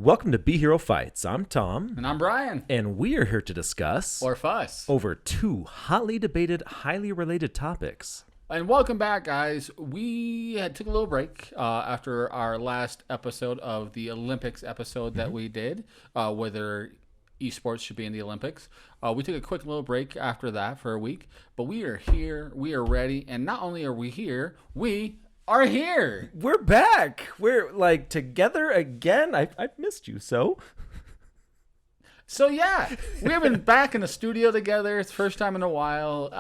Welcome to Be Hero Fights. I'm Tom. And I'm Brian. And we are here to discuss Or fuss. over two hotly debated, highly related topics. And welcome back, guys. We took a little break after our last episode of the Olympics episode that we did, whether esports should be in the Olympics. We took a quick little break after that for a week, but we are here, we are ready, and not only are we here, we are here. We're back. We're like together again. I've missed you so. So yeah, we have been back in the studio together. It's the first time in a while.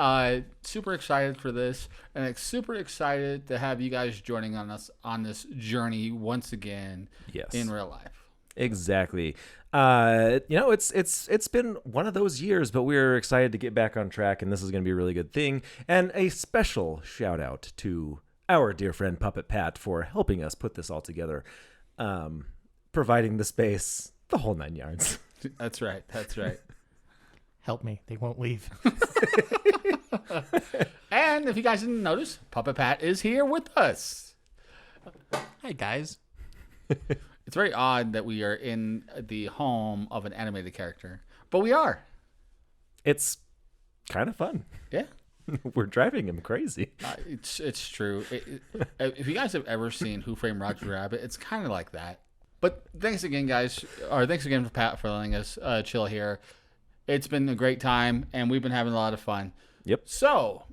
Super excited for this, and super excited to have you guys joining us on this journey once again. Yes. In real life. Exactly. It's been one of those years, but we're excited to get back on track, and this is going to be a really good thing. And a special shout out to our dear friend Puppet Pat for helping us put this all together, providing the space, the whole 9 yards. That's right. That's right. Help me. They won't leave. And if you guys didn't notice, Puppet Pat is here with us. Hi, guys. It's very odd that we are in the home of an animated character, but we are. It's kind of fun. Yeah. We're driving him crazy. It's true. If you guys have ever seen Who Framed Roger Rabbit, it's kind of like that. But thanks again, guys. Or thanks again for Pat for letting us chill here. It's been a great time, and we've been having a lot of fun. Yep. So,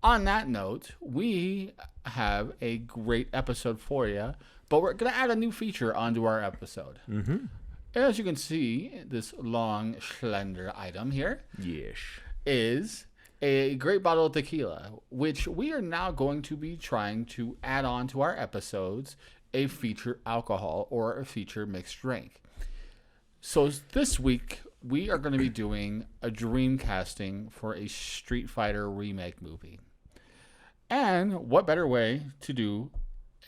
on that note, we have a great episode for you, but we're going to add a new feature onto our episode. Mm-hmm. As you can see, this long, slender item here Yes. is a great bottle of tequila, which we are now going to be trying to add on to our episodes, a feature alcohol or a feature mixed drink. So this week, we are going to be doing a dream casting for a Street Fighter remake movie. And what better way to do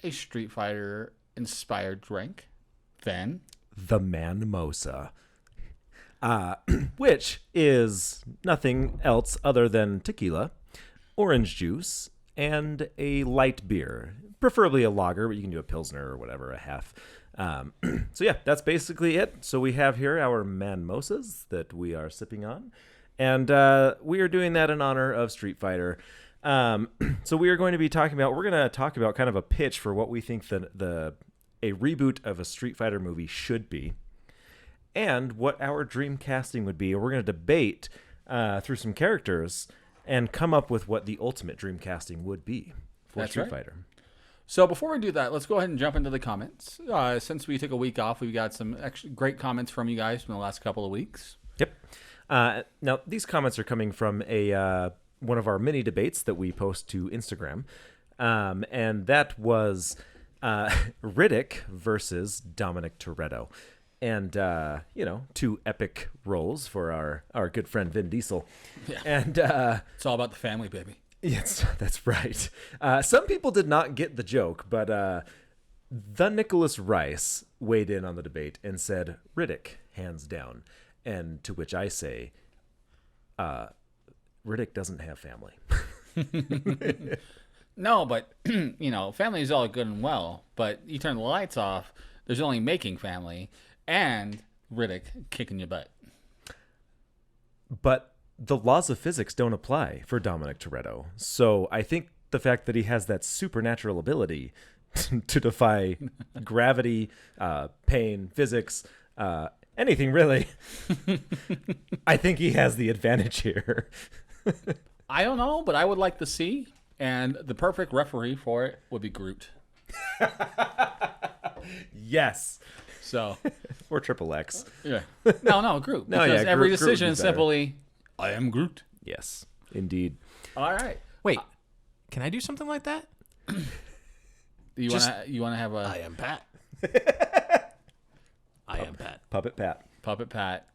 a Street Fighter inspired drink than The Manmosa. Which is nothing else other than tequila, orange juice, and a light beer. Preferably a lager, but you can do a Pilsner or whatever, a half. So yeah, that's basically it. So we have here our Manmosas that we are sipping on. And we are doing that in honor of Street Fighter. So we are going to be talking about, we're going to talk about kind of a pitch for what we think a reboot of a Street Fighter movie should be. And what our dream casting would be. We're going to debate through some characters and come up with what the ultimate dream casting would be for Street Fighter. So before we do that, let's go ahead and jump into the comments. Since we took a week off, we've got some great comments from you guys from the last couple of weeks. Yep. Now, these comments are coming from one of our mini debates that we post to Instagram. And that was Riddick versus Dominic Toretto. And, two epic roles for our good friend Vin Diesel. Yeah. And it's all about the family, baby. Yes, that's right. Some people did not get the joke, but the Nicholas Rice weighed in on the debate and said, Riddick, hands down. And to which I say, Riddick doesn't have family. No, but, family is all good and well, but you turn the lights off, there's only making family and Riddick kicking your butt. But the laws of physics don't apply for Dominic Toretto. So I think the fact that he has that supernatural ability to defy gravity, pain, physics, anything really, I think he has the advantage here. I don't know, but I would like to see, and the perfect referee for it would be Groot. Yes. So, or Triple X. Yeah. No, Groot. No, because yeah, every Groot decision would be is better. simply, I am Groot. Yes, indeed. All right. Wait, can I do something like that? You want to have a I am Pat. I am Pat. Puppet Pat. Puppet Pat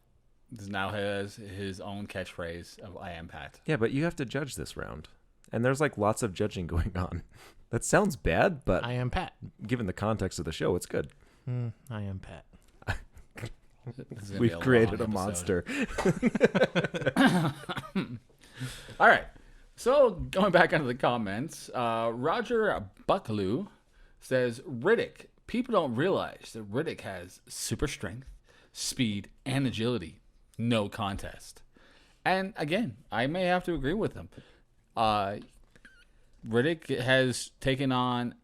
now has his own catchphrase of I am Pat. Yeah, but you have to judge this round. And there's like lots of judging going on. That sounds bad, but I am Pat. given the context of the show, it's good. I am Pat. We've created a monster. All right. So going back into the comments, Roger Bucklew says Riddick people don't realize that Riddick has super strength, speed, and agility. No contest. And again, I may have to agree with him. Riddick has taken on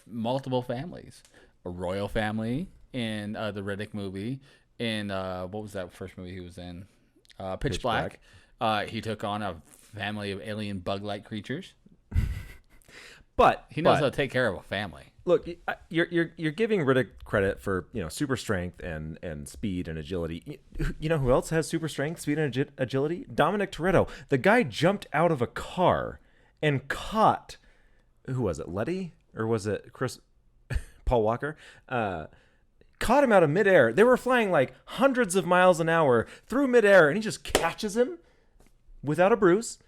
multiple families. A royal family in the Riddick movie. In, what was that first movie he was in? Pitch Black. He took on a family of alien bug-like creatures. But he knows how to take care of a family. Look, you're giving Riddick credit for super strength and speed and agility. You know who else has super strength, speed, and agility? Dominic Toretto. The guy jumped out of a car and caught, who was it, Letty? Or was it Paul Walker? Caught him out of midair. They were flying like hundreds of miles an hour through midair, and he just catches him without a bruise,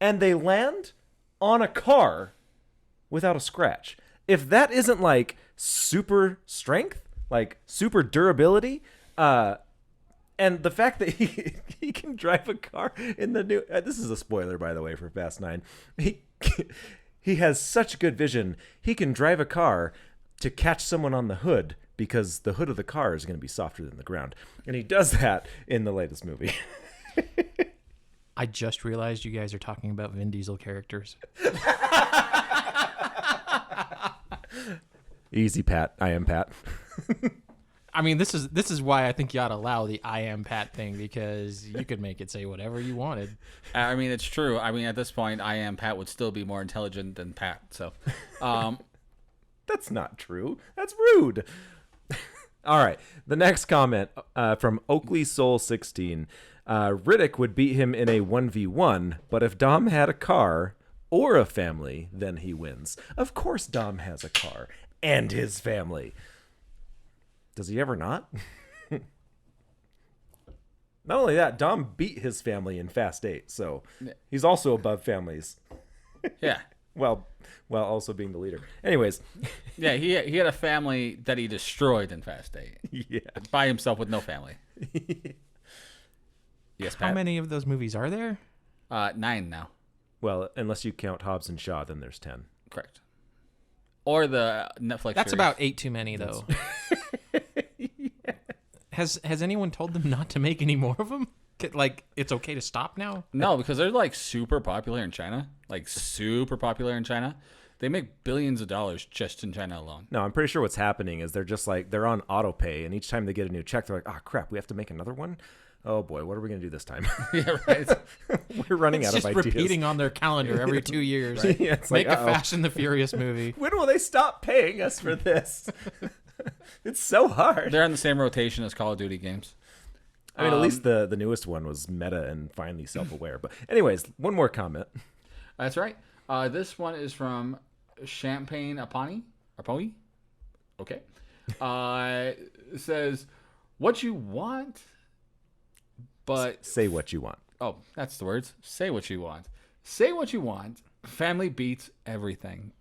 and they land on a car without a scratch. If that isn't like super strength, like super durability, and the fact that he can drive a car in the new this is a spoiler, by the way, for Fast 9. He has such good vision. He can drive a car to catch someone on the hood because the hood of the car is going to be softer than the ground. And he does that in the latest movie. I just realized you guys are talking about Vin Diesel characters. Easy, Pat. I am Pat. I mean, this is why I think you ought to allow the I am Pat thing, because you could make it say whatever you wanted. I mean, it's true. I mean, at this point, I am Pat would still be more intelligent than Pat. So, that's not true. That's rude. All right. The next comment from Oakley Soul 16. Riddick would beat him in a 1v1, but if Dom had a car or a family, then he wins. Of course Dom has a car and his family. Does he ever not? Not only that, Dom beat his family in Fast 8, so he's also above families. Yeah. Well, also being the leader. Anyways. Yeah, he had a family that he destroyed in Fast 8. Yeah. By himself with no family. Yes, Pat. How many of those movies are there? 9 now. Well, unless you count Hobbs and Shaw, then there's 10. Correct. Or the Netflix That's series. about 8 too many, though. Yeah. Has anyone told them not to make any more of them? Like, it's okay to stop now? No, because they're like super popular in China. Like super popular in China. They make billions of dollars just in China alone. No, I'm pretty sure what's happening is they're just like, they're on auto pay, and each time they get a new check, they're like, oh crap, we have to make another one? Oh boy, what are we going to do this time? Yeah, right. We're running out of ideas. Just repeating on their calendar every 2 years. Right? Yeah, it's Make like, a Fast and the Furious movie. When will they stop paying us for this? It's so hard. They're on the same rotation as Call of Duty games. I mean, at least the newest one was meta and finally self-aware. But anyways, one more comment. That's right. This one is from Champagne Apani. Okay. It says, what you want, but... Say what you want. Oh, that's the words. Say what you want. Say what you want. Family beats everything.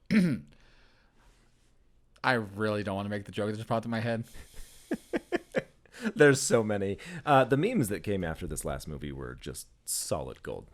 I really don't want to make the joke that just popped in my head. There's so many. The memes that came after this last movie were just solid gold.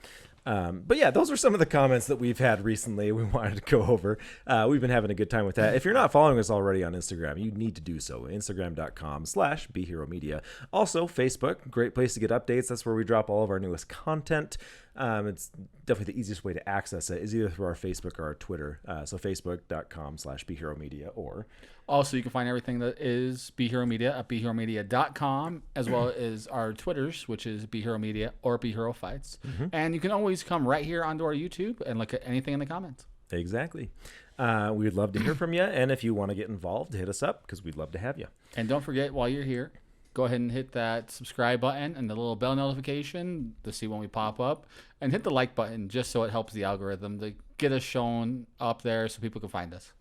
But yeah, those are some of the comments that we've had recently we wanted to go over. We've been having a good time with that. If you're not following us already on Instagram, you need to do so. Instagram.com/BeHeroMedia. Also, Facebook, great place to get updates. That's where we drop all of our newest content. It's definitely the easiest way to access it is either through our Facebook or our Twitter. So Facebook.com/BeHeroMedia or... Also, you can find everything that is Be Hero Media at BeHeroMedia.com, as well as our Twitters, which is Be Hero Media or Be Hero Fights. Mm-hmm. And you can always come right here onto our YouTube and look at anything in the comments. Exactly. We would love to hear from you. And if you want to get involved, hit us up because we'd love to have you. And don't forget, while you're here, go ahead and hit that subscribe button and the little bell notification to see when we pop up. And hit the like button just so it helps the algorithm to get us shown up there so people can find us.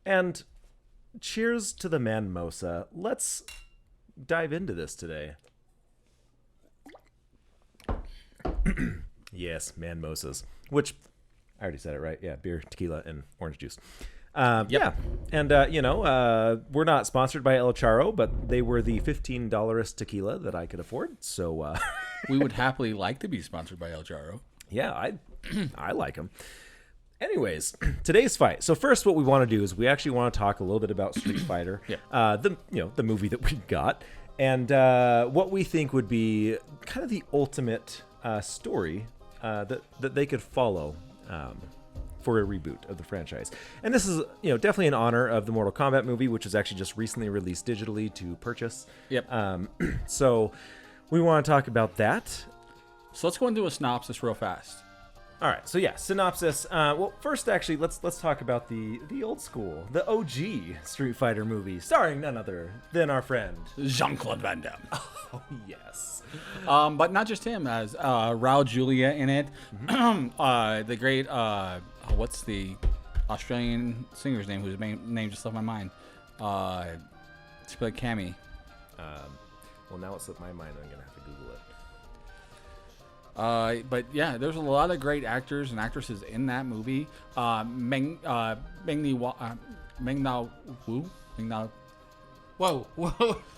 And... cheers to the man Mosa. Let's dive into this today. Yes, man Mosas. Which, I already said it, right? Yeah, beer, tequila, and orange juice. Yep. Yeah. And, we're not sponsored by El Charo, but they were the $15 tequila that I could afford. So we would happily like to be sponsored by El Charo. Yeah, I like them. Anyways, today's fight. So first, what we want to do is we actually want to talk a little bit about Street Fighter, the movie that we got, and what we think would be kind of the ultimate story that they could follow for a reboot of the franchise. And this is definitely in honor of the Mortal Kombat movie, which was actually just recently released digitally to purchase. Yep. So we want to talk about that. So let's go and do a synopsis real fast. All right, so synopsis. Well, first, actually, let's talk about the old school, the OG Street Fighter movie, starring none other than our friend Jean-Claude Van Damme. Oh yes, but not just him, as Raul Julia in it. The great, what's the Australian singer's name whose name just left my mind? She played Cammy. Well, now it slipped my mind. I'm gonna have to Google it. But yeah, there's a lot of great actors and actresses in that movie. Meng Na Wu. Whoa!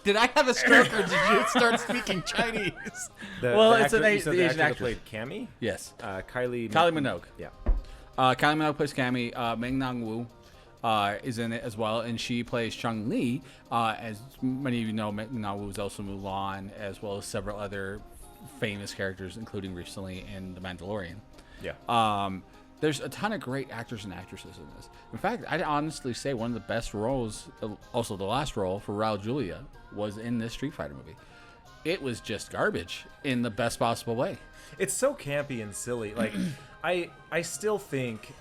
Did I have a stroke, or did you start speaking Chinese? It's the Asian actor actress. that played Cammy. Yes. Kylie Minogue. Yeah. Kylie Minogue plays Cammy. Meng Na Wu is in it as well, and she plays Chun Li. As many of you know, Meng Na Wu is also Mulan, as well as several other famous characters, including recently in The Mandalorian. Yeah. There's a ton of great actors and actresses in this. In fact, I'd honestly say one of the best roles, also the last role for Raul Julia, was in this Street Fighter movie. It was just garbage in the best possible way. It's so campy and silly. Like, I still think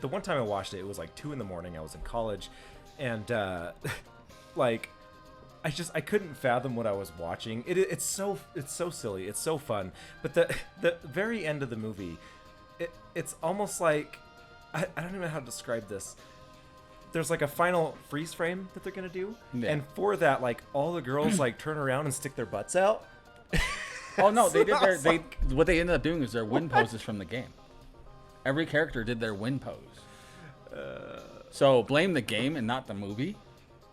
the one time I watched it, it was like 2 a.m. I was in college, and like, I couldn't fathom what I was watching. It's so silly. It's so fun. But the very end of the movie, it's almost like I don't even know how to describe this. There's like a final freeze frame that they're gonna do, and for that, like all the girls like turn around and stick their butts out. Oh no, they did what they ended up doing is their win poses from the game. Every character did their win pose. So blame the game and not the movie.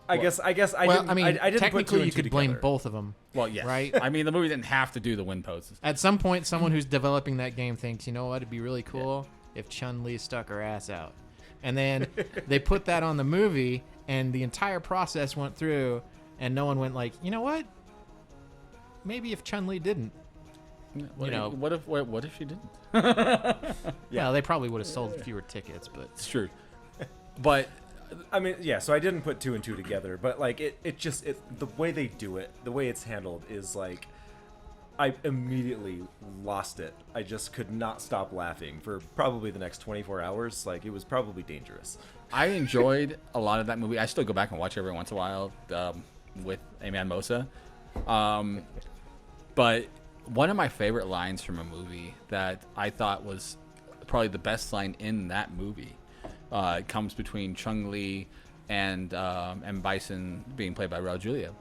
I guess I didn't put technically two and you two could blame together. both of them. Well, yes. Right? I mean, the movie didn't have to do the win poses. At some point, someone who's developing that game thinks, you know what, it'd be really cool if Chun Li stuck her ass out. And then they put that on the movie, and the entire process went through, and no one went like, you know what? Maybe if Chun Li didn't. What if she didn't? Yeah, they probably would have sold fewer tickets, but It's true. But I mean, yeah, so I didn't put 2 and 2 together, but like it just the way they do it, the way it's handled is like I immediately lost it. I just could not stop laughing for probably the next 24 hours. Like, it was probably dangerous. I enjoyed a lot of that movie. I still go back and watch it every once in a while with Aman Mosa. But one of my favorite lines from a movie that I thought was probably the best line in that movie comes between Chung Li and Bison, being played by Raul Julia.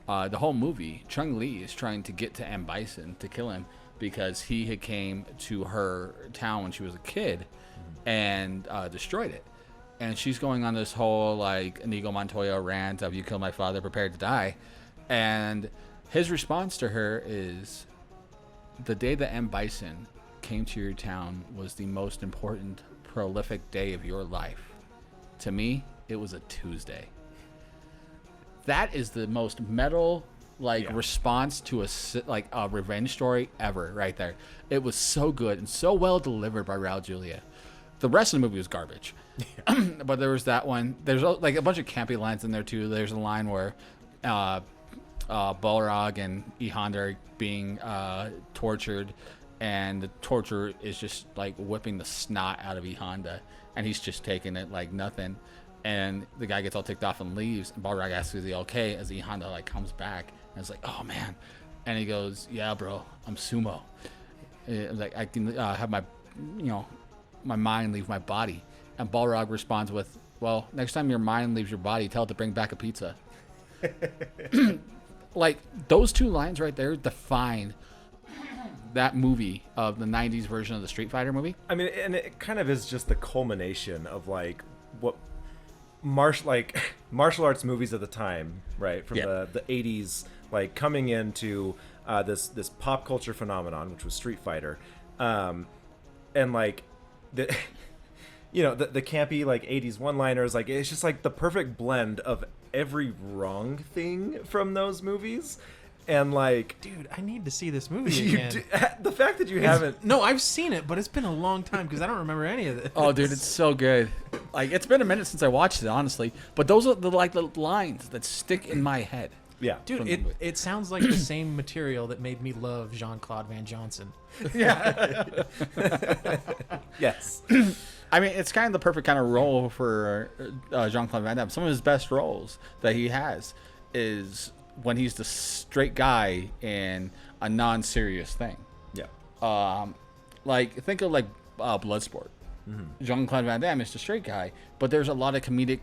The whole movie, Chung Li is trying to get to M. Bison to kill him because he had came to her town when she was a kid and destroyed it. And she's going on this whole like Inigo Montoya rant of "you killed my father, prepared to die," and his response to her is, "The day that M. Bison came to your town was the most important, prolific day of your life. To me, it was a Tuesday." That is the most metal response to a revenge story ever, right there. It was so good and so well delivered by Raul Julia. The rest of the movie was garbage, but there was that one. There's like a bunch of campy lines in there too. There's a line where Balrog and E Honda are being tortured, and the torture is just like whipping the snot out of E Honda, and he's just taking it like nothing. And the guy gets all ticked off and leaves. And Balrog asks, "Is he okay?" As E Honda like comes back, and it's like, "Oh man," and he goes, "Yeah, bro, I'm sumo. Like I can have my mind leave my body." And Balrog responds with, "Well, next time your mind leaves your body, tell it to bring back a pizza." Like those two lines right there define that movie of the 90s version of the Street Fighter movie. I mean, and it kind of is just the culmination of like what martial arts movies at the time, right? From the 80s, like coming into this pop culture phenomenon, which was Street Fighter, and like the campy like 80s one-liners. Like it's just like the perfect blend of every wrong thing from those movies. And like, dude, I need to see this movie again. The fact that you haven't... No, I've seen it, but it's been a long time because I don't remember any of this. Oh, dude, it's so good. Like, it's been a minute since I watched it, honestly. But those are the lines that stick in my head. Yeah. Dude, it sounds like the same material that made me love Jean-Claude Van Johnson. Yeah. Yes. I mean, it's kind of the perfect kind of role for Jean-Claude Van Damme. Some of his best roles that he has is when he's the straight guy in a non-serious thing. Yeah. Like, think of like Bloodsport. Jean-Claude Van Damme is the straight guy, but there's a lot of comedic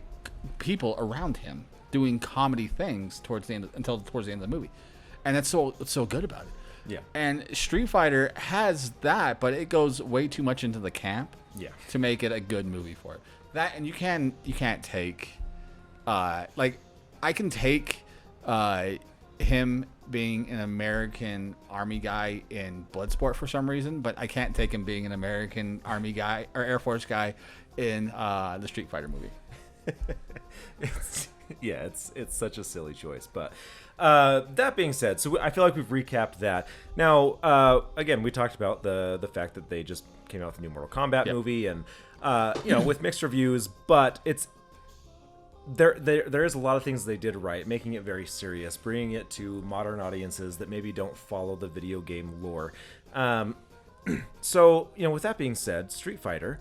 people around him doing comedy things towards the end of the movie, and that's so good about it. Yeah. And Street Fighter has that, but it goes way too much into the camp. Yeah. To make it a good movie for it. That, and you can't take, like, I can take him being an American Army guy in Bloodsport for some reason, but I can't take him being an American Army guy or Air Force guy in the Street Fighter movie. It's such a silly choice. But that being said, so I feel like we've recapped that. Now, again, we talked about the fact that they just came out with a new Mortal Kombat movie, and with mixed reviews, but it's there is a lot of things they did right, making it very serious, bringing it to modern audiences that maybe don't follow the video game lore. So, with that being said, Street Fighter,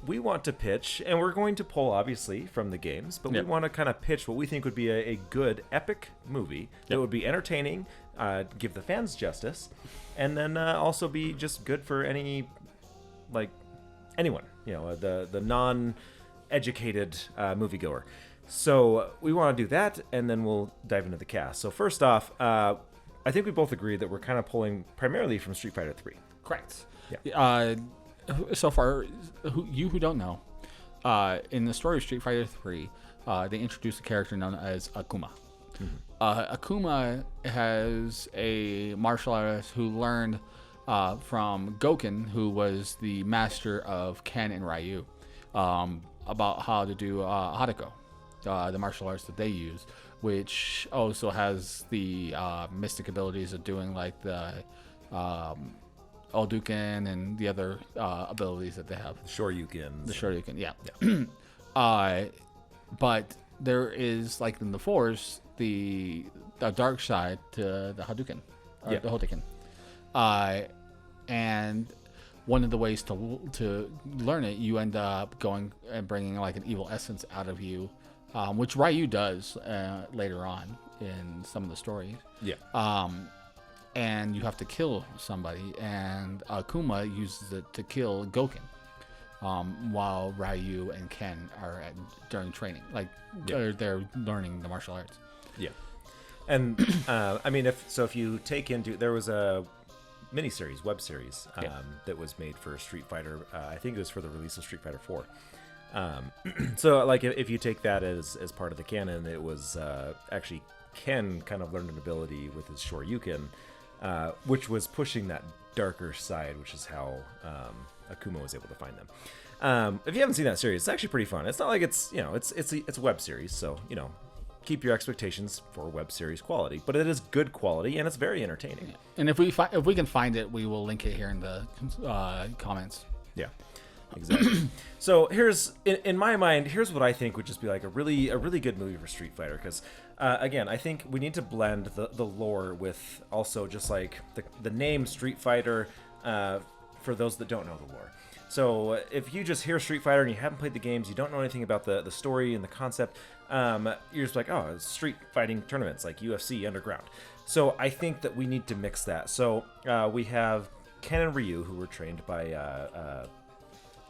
we want to pitch, and we're going to pull, obviously, from the games, but we want to kind of pitch what we think would be a good, epic movie that would be entertaining, give the fans justice, and then also be just good for anyone, the non-educated moviegoer. So we want to do that, and then we'll dive into the cast. So first off, I think we both agree that we're kind of pulling primarily from Street Fighter 3. Correct. Yeah. So far, who don't know, in the story of Street Fighter 3, they introduced a character known as Akuma. Akuma has a martial artist who learned from Gouken, who was the master of Ken and Ryu, about how to do Hadako, the martial arts that they use, which also has the mystic abilities of doing like the Gouken and the other abilities that they have. The Shoryuken, yeah. But there is, like in the Force, the dark side to the Hadouken, or the Hodoken. And one of the ways to learn it, you end up going and bringing like an evil essence out of you, which Ryu does later on in some of the stories. Yeah. And you have to kill somebody, and Akuma uses it to kill Gouken, while Ryu and Ken are during training, they're learning the martial arts. Yeah. And I mean, if you take into, there was a miniseries, web series that was made for Street Fighter. I think it was for the release of Street Fighter 4. So like if you take that as part of the canon, it was actually Ken kind of learned an ability with his Shoryuken, which was pushing that darker side, which is how Akuma was able to find them. If you haven't seen that series, it's actually pretty fun. It's not like it's a web series, so keep your expectations for web series quality, but it is good quality and it's very entertaining. And if we can find it, we will link it here in the comments. Yeah, exactly. So here's, in my mind, here's what I think would just be like a really good movie for Street Fighter, because again, I think we need to blend the lore with also just like the name Street Fighter for those that don't know the lore. So if you just hear Street Fighter and you haven't played the games, you don't know anything about the story and the concept, you're just like, oh, it's street fighting tournaments like UFC Underground. So I think that we need to mix that. So we have Ken and Ryu, who were trained by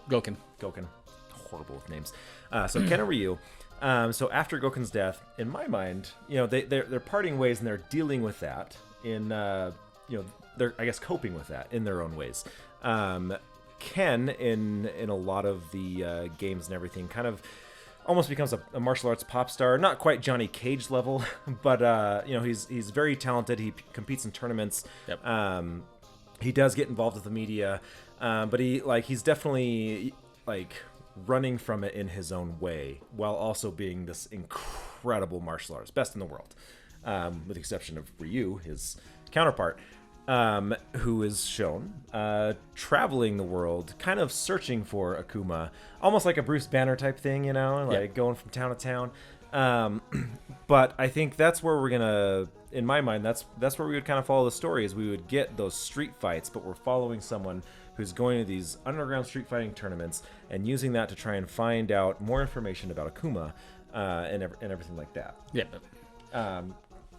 Gouken. Horrible with names. So Ken and Ryu. So after Gouken's death, in my mind, they're parting ways and they're dealing with that in, they're, I guess, coping with that in their own ways. Ken, in a lot of the games and everything, kind of almost becomes a martial arts pop star. Not quite Johnny Cage level, but he's very talented. He competes in tournaments. Yep. He does get involved with the media, but he's definitely like running from it in his own way, while also being this incredible martial artist, best in the world, with the exception of Ryu, his counterpart, who is shown traveling the world, kind of searching for Akuma, almost like a Bruce Banner type thing, you know, like going from town to town. But I think that's where we're gonna, in my mind, that's where we would kind of follow the story, is we would get those street fights, but we're following someone who's going to these underground street fighting tournaments and using that to try and find out more information about Akuma, and everything like that. Yeah.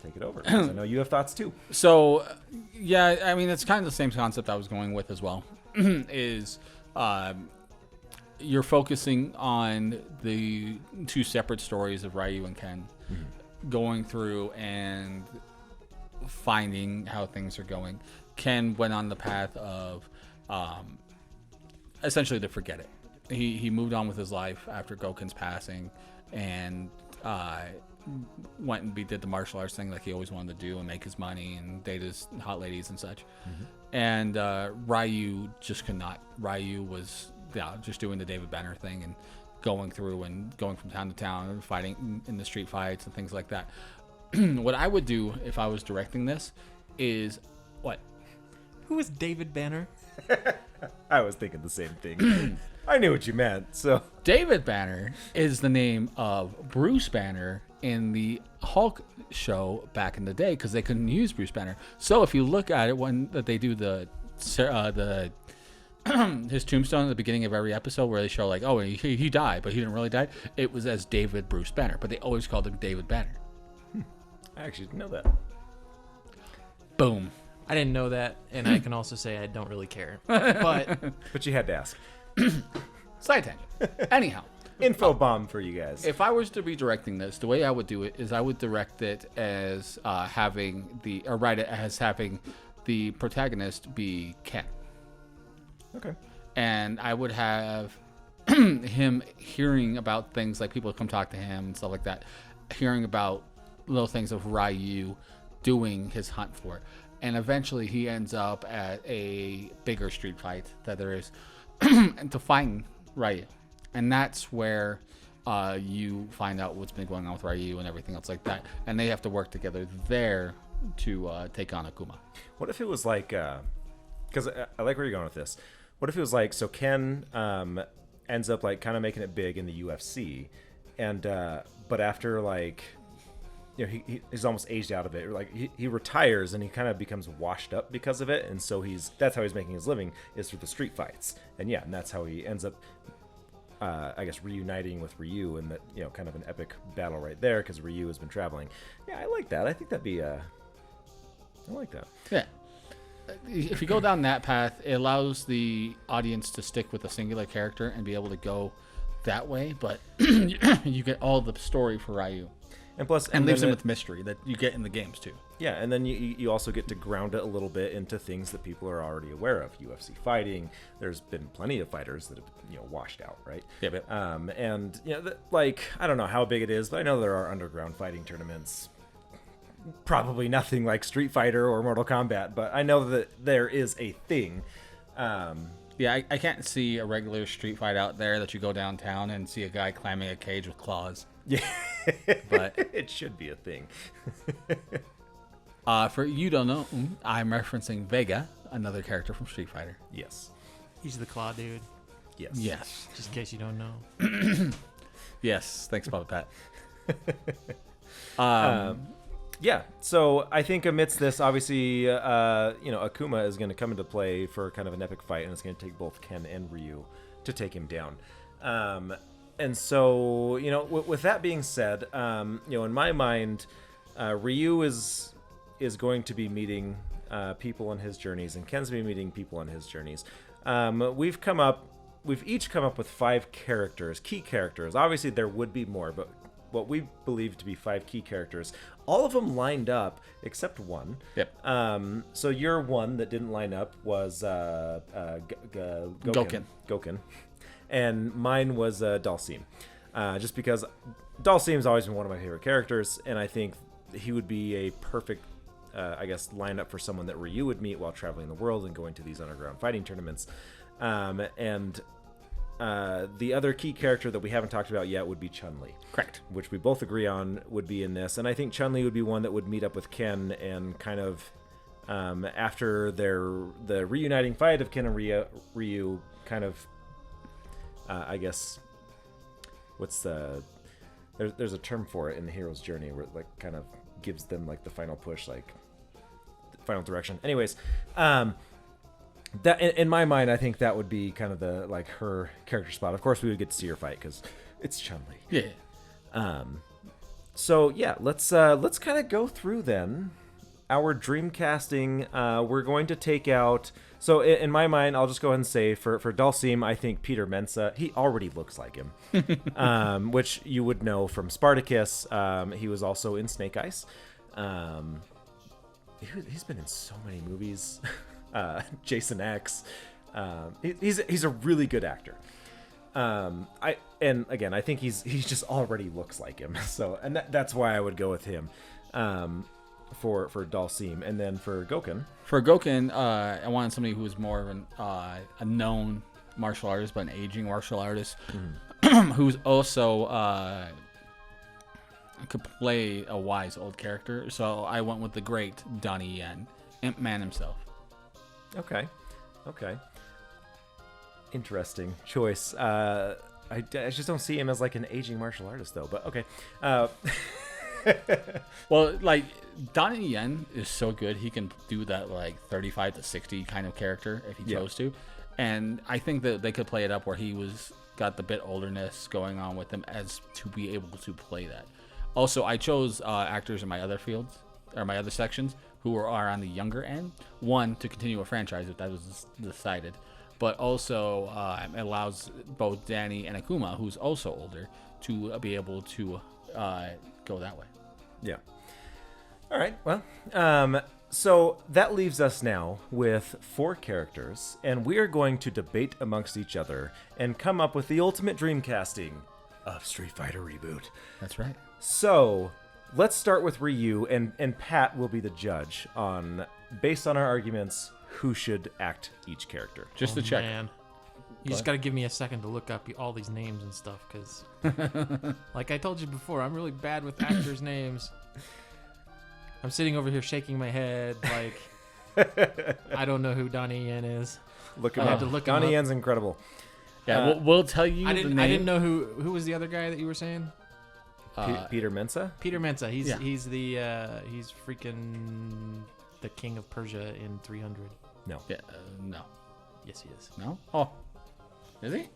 Take it over, 'cause I know you have thoughts too. So, yeah, I mean, it's kind of the same concept I was going with as well. Is you're focusing on the two separate stories of Ryu and Ken, going through and finding how things are going. Ken went on the path of essentially to forget it. He moved on with his life after Gouken's passing, and went and did the martial arts thing like he always wanted to do, and make his money and date his hot ladies and such. And Ryu just could not. Ryu was just doing the David Banner thing and going through and going from town to town and fighting in the street fights and things like that. What I would do if I was directing this is what? Who is David Banner? I was thinking the same thing. I knew what you meant. So David Banner is the name of Bruce Banner in the Hulk show back in the day, because they couldn't use Bruce Banner. So if you look at it when that they do the his tombstone at the beginning of every episode, where they show like, oh, he died, but he didn't really die. It was as David Bruce Banner, but they always called him David Banner. I actually didn't know that. Boom. I didn't know that, and I can also say I don't really care. But you had to ask. Side tangent. Anyhow. Info bomb for you guys. If I was to be directing this, the way I would do it is I would direct it as having the protagonist be Ken. Okay. And I would have him hearing about things like people come talk to him and stuff like that, hearing about little things of Ryu doing his hunt for it. And eventually he ends up at a bigger street fight that there is and to find Ryu. And that's where you find out what's been going on with Ryu and everything else like that. And they have to work together there to take on Akuma. What if it was like, because I like where you're going with this. What if it was like, so Ken ends up like kind of making it big in the UFC, and but after like, you know, he's almost aged out of it. Or like he retires and he kind of becomes washed up because of it, and so that's how he's making his living, is through the street fights. And yeah, and that's how he ends up, I guess, reuniting with Ryu, and that, you know, kind of an epic battle right there, because Ryu has been traveling. Yeah, I like that. I think that'd be I like that. Yeah. If you go down that path, it allows the audience to stick with a singular character and be able to go that way, but you get all the story for Ryu. And plus, and leaves him with mystery that you get in the games too. Yeah, and then you also get to ground it a little bit into things that people are already aware of. UFC fighting. There's been plenty of fighters that have, you know, washed out, right? Yeah. But, and you know, like, I don't know how big it is, but I know there are underground fighting tournaments. Probably nothing like Street Fighter or Mortal Kombat, but I know that there is a thing. Yeah, I can't see a regular street fight out there that you go downtown and see a guy climbing a cage with claws. Yeah, but it should be a thing. For you don't know, I'm referencing Vega, another character from Street Fighter. Yes, he's the claw dude. Yes. Yes. Just in case you don't know. Yes. Thanks, Papa Pat. Yeah, so I think amidst this, obviously, you know, Akuma is going to come into play for kind of an epic fight, and it's going to take both Ken and Ryu to take him down. And so, you know, with that being said, you know, in my mind, Ryu is going to be meeting people on his journeys, and Ken's going to be meeting people on his journeys. We've each come up with 5 characters, key characters. Obviously, there would be more, but what we believe to be 5 key characters, all of them lined up except one. Yep. So your one that didn't line up was Gouken. And mine was Dhalsim. Just because Dhalsim's always been one of my favorite characters, and I think he would be a perfect, I guess, lineup for someone that Ryu would meet while traveling the world and going to these underground fighting tournaments. And the other key character that we haven't talked about yet would be Chun Li. Correct. Which we both agree on would be in this. And I think Chun Li would be one that would meet up with Ken and kind of, after the reuniting fight of Ken and Ryu kind of, I guess, there's a term for it in the hero's journey where it like kind of gives them like the final push, like final direction. Anyways, that in my mind, I think that would be kind of the like her character spot. Of course, we would get to see her fight because it's Chun Li. Yeah. So yeah, let's kind of go through then our dream casting. We're going to take out. So in my mind, I'll just go ahead and say for Dhalsim, I think Peter Mensah. He already looks like him, which you would know from Spartacus. He was also in Snake Eyes. He's been in so many movies. Jason X. He's a really good actor. I think he just already looks like him. So that's why I would go with him. For Dhalsim, and then for Gouken. For Gouken, I wanted somebody who was more of a known martial artist, but an aging martial artist, who's also could play a wise old character. So I went with the great Donnie Yen, Imp Man himself. Okay. Interesting choice. I just don't see him as like an aging martial artist though. But okay. Well, like Donnie Yen is so good, he can do that like 35 to 60 kind of character if he chose to, and I think that they could play it up where he got the bit olderness going on with him as to be able to play that. Also, I chose actors in my other fields or my other sections who are on the younger end. One, to continue a franchise if that was decided, but also it allows both Danny and Akuma, who's also older, to be able to go that way. Yeah. All right. Well, so that leaves us now with 4 characters, and we are going to debate amongst each other and come up with the ultimate dream casting of Street Fighter Reboot. That's right. So let's start with Ryu, and Pat will be the judge based on our arguments, who should act each character. Just to check. Man. You just got to give me a second to look up all these names and stuff, because, like I told you before, I'm really bad with actors' names. I'm sitting over here shaking my head, like, I don't know who Donnie Yen is. Look him up. Donnie Yen's incredible. Yeah, we'll tell you I the didn't, name. I didn't know who was the other guy that you were saying? Peter Mensah? Peter Mensah. He's freaking the king of Persia in 300. No. Yeah, no. Yes, he is. No? Oh. Is he?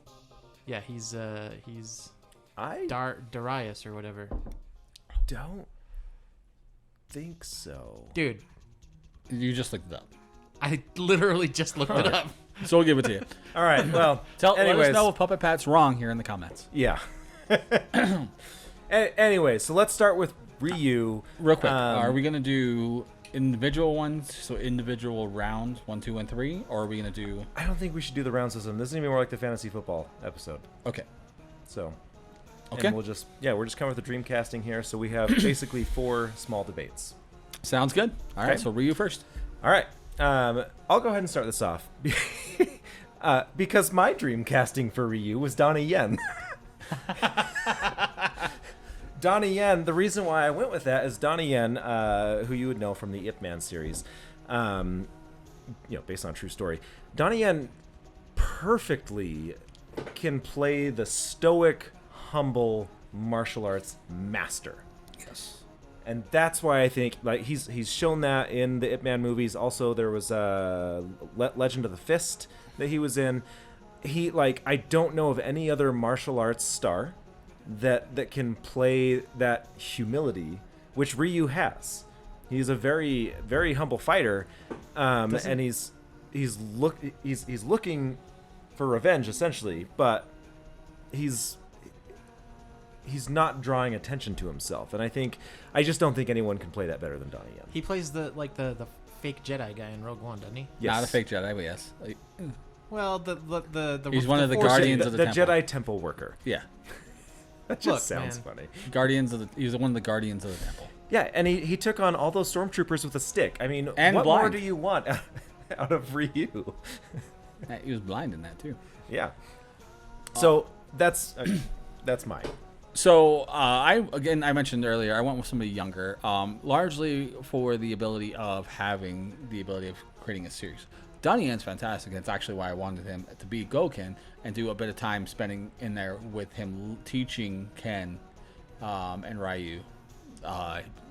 Yeah, he's I Darius or whatever. don't think so. Dude, You just looked it up. I literally just looked it up. So we'll give it to you. All right, well, Let anyways. us know if Puppet Pat's wrong here in the comments. Yeah. Anyway, so let's start with Ryu. Real quick, are we going to do individual ones, so individual rounds, 1, 2, and 3, or are we going to do... I don't think we should do the round system. This is going to be more like the fantasy football episode. Okay. So, Okay. and we're just coming with the dream casting here. So we have basically 4 small debates. Sounds good. All right, Okay. so Ryu first. All right. I'll go ahead and start this off. Because my dream casting for Ryu was Donnie Yen. Donnie Yen, the reason why I went with that is Donnie Yen, who you would know from the Ip Man series, based on a true story. Donnie Yen perfectly can play the stoic, humble martial arts master. Yes. And that's why I think like he's shown that in the Ip Man movies. Also, there was Legend of the Fist that he was in. I don't know of any other martial arts star that can play that humility, which Ryu has. He's a very, very humble fighter, and he's looking for revenge essentially, but he's not drawing attention to himself. And I just don't think anyone can play that better than Donnie Yen. He plays the fake Jedi guy in Rogue One, doesn't he? Yes. Not a fake Jedi, but yes. Well, the He's one of the Force- guardians of the temple. Jedi temple worker. Yeah. That just Look, sounds man. funny. He was one of the guardians of the temple. Yeah, and he took on all those stormtroopers with a stick. I mean, And what more blind. do you want out of Ryu? He was blind in that too. Yeah. So that's mine. So I mentioned earlier I went with somebody younger, largely for the ability of creating a series. Donnie Yen's fantastic, and it's actually why I wanted him to be Gouken and do a bit of time spending in there with him teaching Ken and Ryu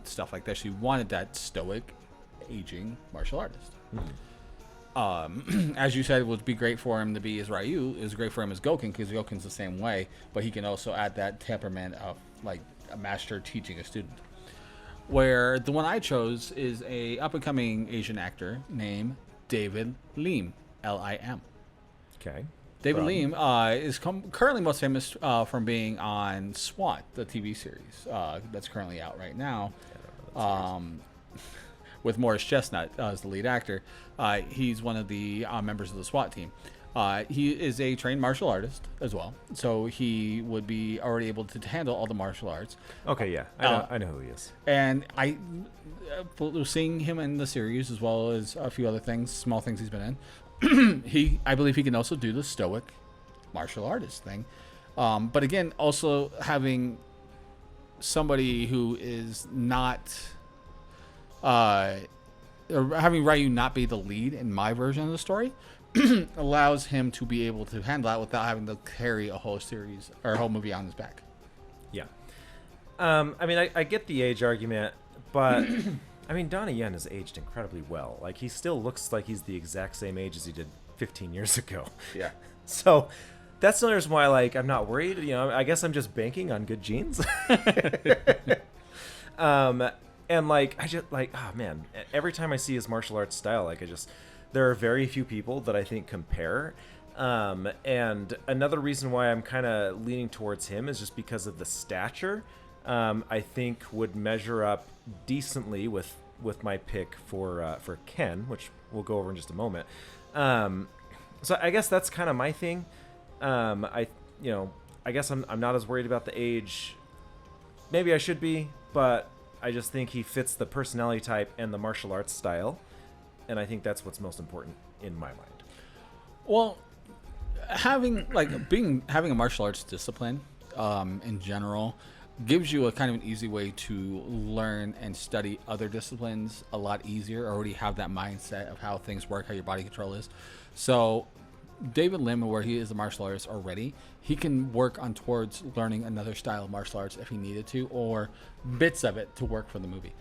stuff like this. He wanted that stoic, aging martial artist. As you said, it would be great for him to be as Ryu. It was great for him as Gouken because Gouken's the same way, but he can also add that temperament of like a master teaching a student. Where the one I chose is a up-and-coming Asian actor named David Lim, Lim. Okay. David Lim is currently most famous from being on SWAT, the TV series that's currently out right now. With Morris Chestnut as the lead actor. He's one of the members of the SWAT team. He is a trained martial artist as well, so he would be already able to handle all the martial arts. Okay, yeah, I know who he is. And I, seeing him in the series as well as a few other things, small things he's been in, I believe he can also do the stoic martial artist thing. But again, also having somebody who is not, or having Ryu not be the lead in my version of the story, allows him to be able to handle that without having to carry a whole series or a whole movie on his back. Yeah. I mean, I get the age argument, but I mean, Donnie Yen has aged incredibly well. Like, he still looks like he's the exact same age as he did 15 years ago. Yeah. So that's the reason why, like, I'm not worried. You know, I guess I'm just banking on good genes. And like, I just like, oh man, every time I see his martial arts style, like, there are very few people that I think compare. And another reason why I'm kind of leaning towards him is just because of the stature. I think would measure up decently with my pick for Ken, which we'll go over in just a moment. So I guess that's kind of my thing. I guess I'm not as worried about the age. Maybe I should be, but I just think he fits the personality type and the martial arts style, and I think that's what's most important in my mind. Well, having a martial arts discipline in general gives you a kind of an easy way to learn and study other disciplines a lot easier. Already have that mindset of how things work, how your body control is. So David Lim, where he is a martial artist already, he can work on towards learning another style of martial arts if he needed to, or bits of it to work for the movie.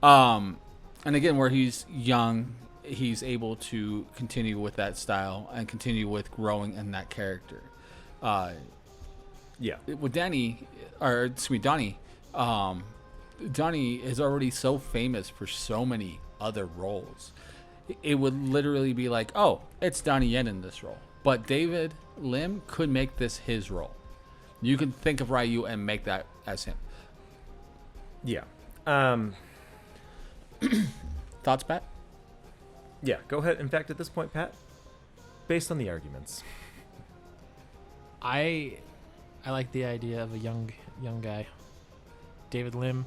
And again, where he's young, he's able to continue with that style and continue with growing in that character. Yeah. With Donnie, Donnie is already so famous for so many other roles. It would literally be like, oh, it's Donnie Yen in this role. But David Lim could make this his role. You can think of Ryu and make that as him. Yeah. Thoughts, Pat? Yeah, go ahead. In fact, at this point, Pat, based on the arguments. I like the idea of a young guy. David Lim.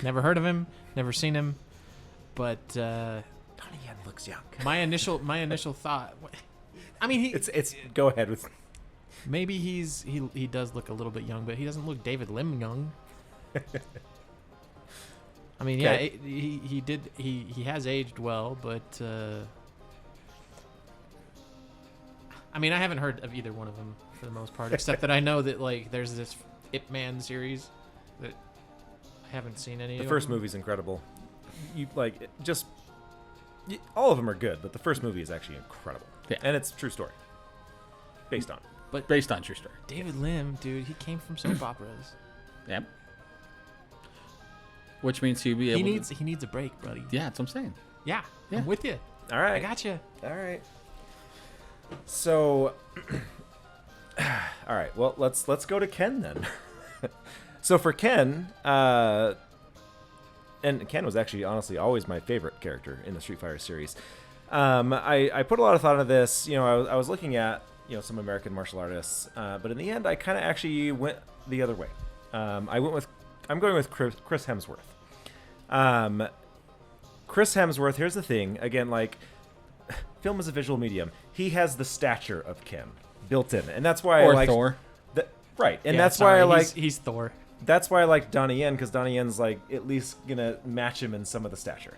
Never heard of him, never seen him, but Donnie Yen looks young. My initial thought, I mean, it's go ahead with. Maybe he does look a little bit young, but he doesn't look David Lim young. I mean, okay. Yeah, he has aged well, but I mean, I haven't heard of either one of them for the most part, except that I know that like there's this Ip Man series that I haven't seen any. The of first them. movie's incredible. All of them are good, but the first movie is actually incredible. Yeah. And it's a true story. Based on true story. David Lim, dude, he came from soap operas. Yep. Which means he'll be able he needs a break, buddy. Yeah, that's what I'm saying. Yeah, I'm with you. All right. I got you. All right. So all right, well, let's go to Ken then. So for Ken, and Ken was actually honestly always my favorite character in the Street Fighter series. I put a lot of thought into this. You know, I was looking at some American martial artists, but in the end, I kind of actually went the other way. I'm going with Chris Hemsworth. Chris Hemsworth. Here's the thing. Again, like, film is a visual medium. He has the stature of Ken, built in, and that's why Or I like Thor. Right, and Yeah, that's sorry, why I like. he's Thor. That's why I like Donnie Yen, because Donnie Yen's like at least gonna match him in some of the stature.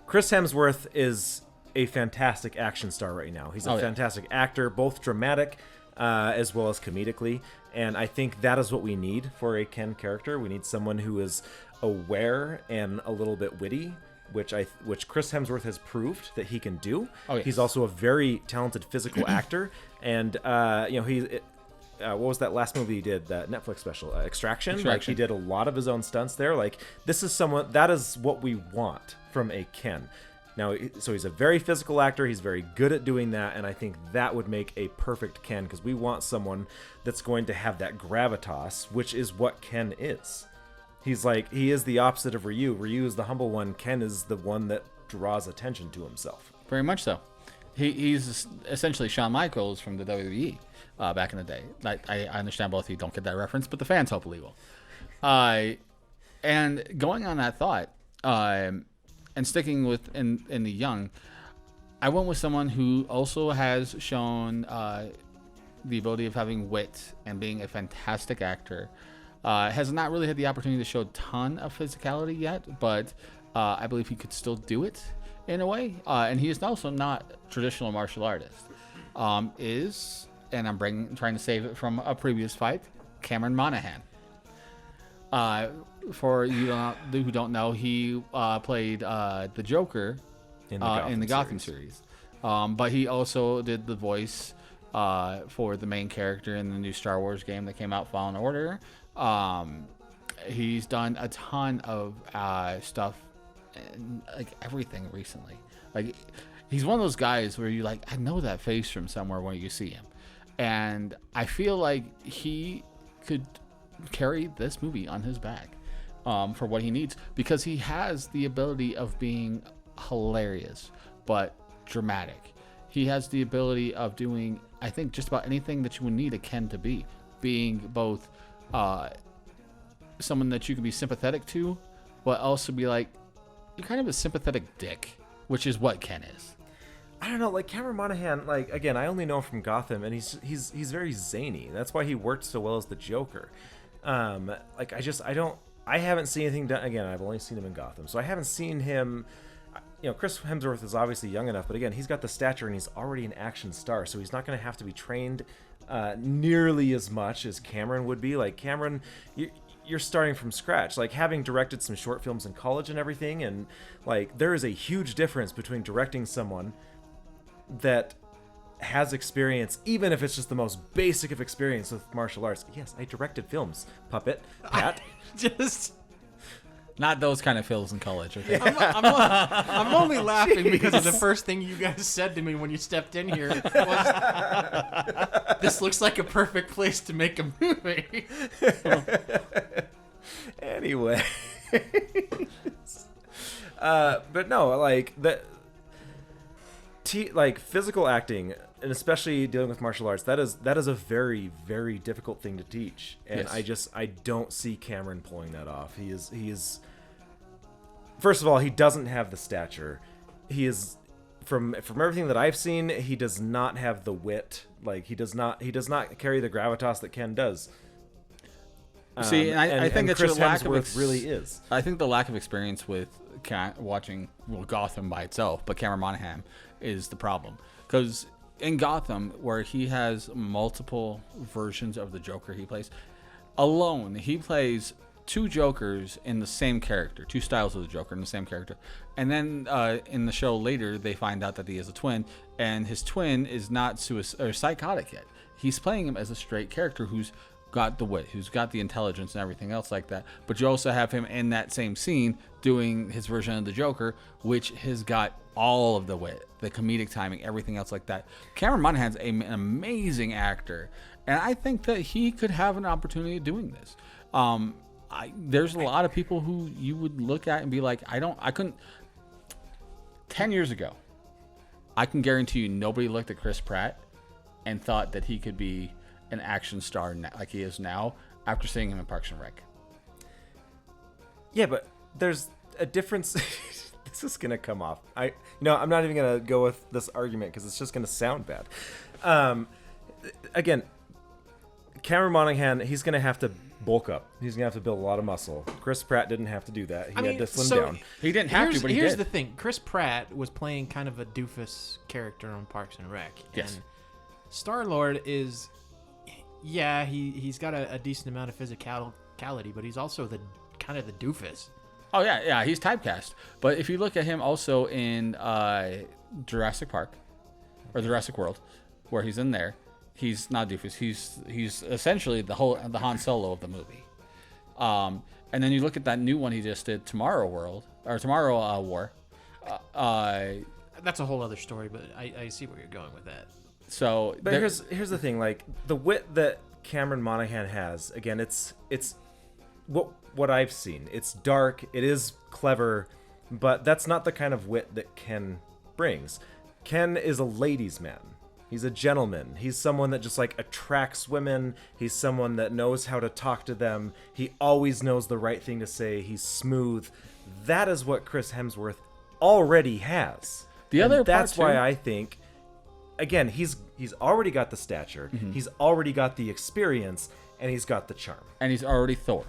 Chris Hemsworth is a fantastic action star right now. He's a fantastic actor, both dramatic as well as comedically, and I think that is what we need for a Ken character. We need someone who is aware and a little bit witty, which Chris Hemsworth has proved that he can do. Oh, yes. He's also a very talented physical actor, and what was that last movie he did? That Netflix special, Extraction. Like, he did a lot of his own stunts there. Like, this is someone that is what we want from a Ken. Now, so he's a very physical actor. He's very good at doing that, and I think that would make a perfect Ken, because we want someone that's going to have that gravitas, which is what Ken is. He is the opposite of Ryu. Ryu is the humble one. Ken is the one that draws attention to himself. Very much so. He's essentially Shawn Michaels from the WWE back in the day. I understand both of you don't get that reference, but the fans hopefully will. And going on that thought, and sticking with in the young, I went with someone who also has shown the ability of having wit and being a fantastic actor. Has not really had the opportunity to show a ton of physicality yet, but I believe he could still do it in a way. And he is also not a traditional martial artist. And I'm trying to save it from a previous fight, Cameron Monahan. For you who don't know, he played the Joker in the Gotham series. But he also did the voice for the main character in the new Star Wars game that came out, Fallen Order. He's done a ton of stuff, and, like, everything recently. Like, he's one of those guys where you're like, I know that face from somewhere when you see him. And I feel like he could carry this movie on his back for what he needs, because he has the ability of being hilarious but dramatic. He has the ability of doing, I think, just about anything that you would need a Ken to be, being both someone that you can be sympathetic to, but also be like, you're kind of a sympathetic dick, which is what Ken is. I don't know, like Cameron Monahan, like, again, I only know him from Gotham, and he's very zany. That's why he worked so well as the Joker. Like, I haven't seen anything done. Again, I've only seen him in Gotham, so I haven't seen him. You know, Chris Hemsworth is obviously young enough, but again, he's got the stature and he's already an action star, so he's not going to have to be trained nearly as much as Cameron would be. Like, Cameron, you're starting from scratch. Like, having directed some short films in college and everything, and like, there is a huge difference between directing someone that has experience, even if it's just the most basic of experience with martial arts. Yes, I directed films, puppet, Pat. Just not those kind of films in college. Okay. I'm only laughing because of the first thing you guys said to me when you stepped in here was, this looks like a perfect place to make a movie. Anyway. But no, like, like, physical acting, and especially dealing with martial arts, that is a very, very difficult thing to teach, and yes. I don't see Cameron pulling that off. He is first of all, he doesn't have the stature. He is, from everything that I've seen, he does not have the wit. Like, he does not carry the gravitas that Ken does. See, I think it's Chris your lack Hemsworth of really is. I think the lack of experience with watching Gotham by itself, but Cameron Monahan is the problem, because in Gotham, where he has multiple versions of the Joker he plays, alone he plays two Jokers in the same character, two styles of the Joker in the same character, and then in the show later they find out that he is a twin, and his twin is not psychotic yet. He's playing him as a straight character who's got the wit, who's got the intelligence and everything else like that, but you also have him in that same scene doing his version of the Joker, which has got all of the wit, the comedic timing, everything else like that. Cameron Monahan's an amazing actor, and I think that he could have an opportunity of doing this. There's a lot of people who you would look at and be like, I couldn't. 10 years ago, I can guarantee you nobody looked at Chris Pratt and thought that he could be an action star like he is now after seeing him in Parks and Rec. Yeah, but there's a difference. It's just gonna come off. I'm not even gonna go with this argument because it's just gonna sound bad. Again, Cameron Monahan, he's gonna have to bulk up. He's gonna have to build a lot of muscle. Chris Pratt didn't have to do that. He had to slim down. He didn't have to, but he did. Here's the thing: Chris Pratt was playing kind of a doofus character on Parks and Rec. Yes. And Star-Lord is, he's got a decent amount of physicality, but he's also the kind of the doofus. Oh yeah, he's typecast. But if you look at him also in Jurassic Park or Jurassic World, where he's in there, he's not doofus. He's essentially the Han Solo of the movie. And then you look at that new one he just did, Tomorrow War. That's a whole other story, but I see where you're going with that. So, but here's the thing: like the wit that Cameron Monahan has, again, it's what I've seen. It's dark. It is clever, but that's not the kind of wit that Ken brings. Ken is a ladies' man. He's a gentleman. He's someone that just like attracts women. He's someone that knows how to talk to them. He always knows the right thing to say. He's smooth. That is what Chris Hemsworth already has. That's why I think, again, he's already got the stature. Mm-hmm. He's already got the experience, and he's got the charm. And he's already Thor.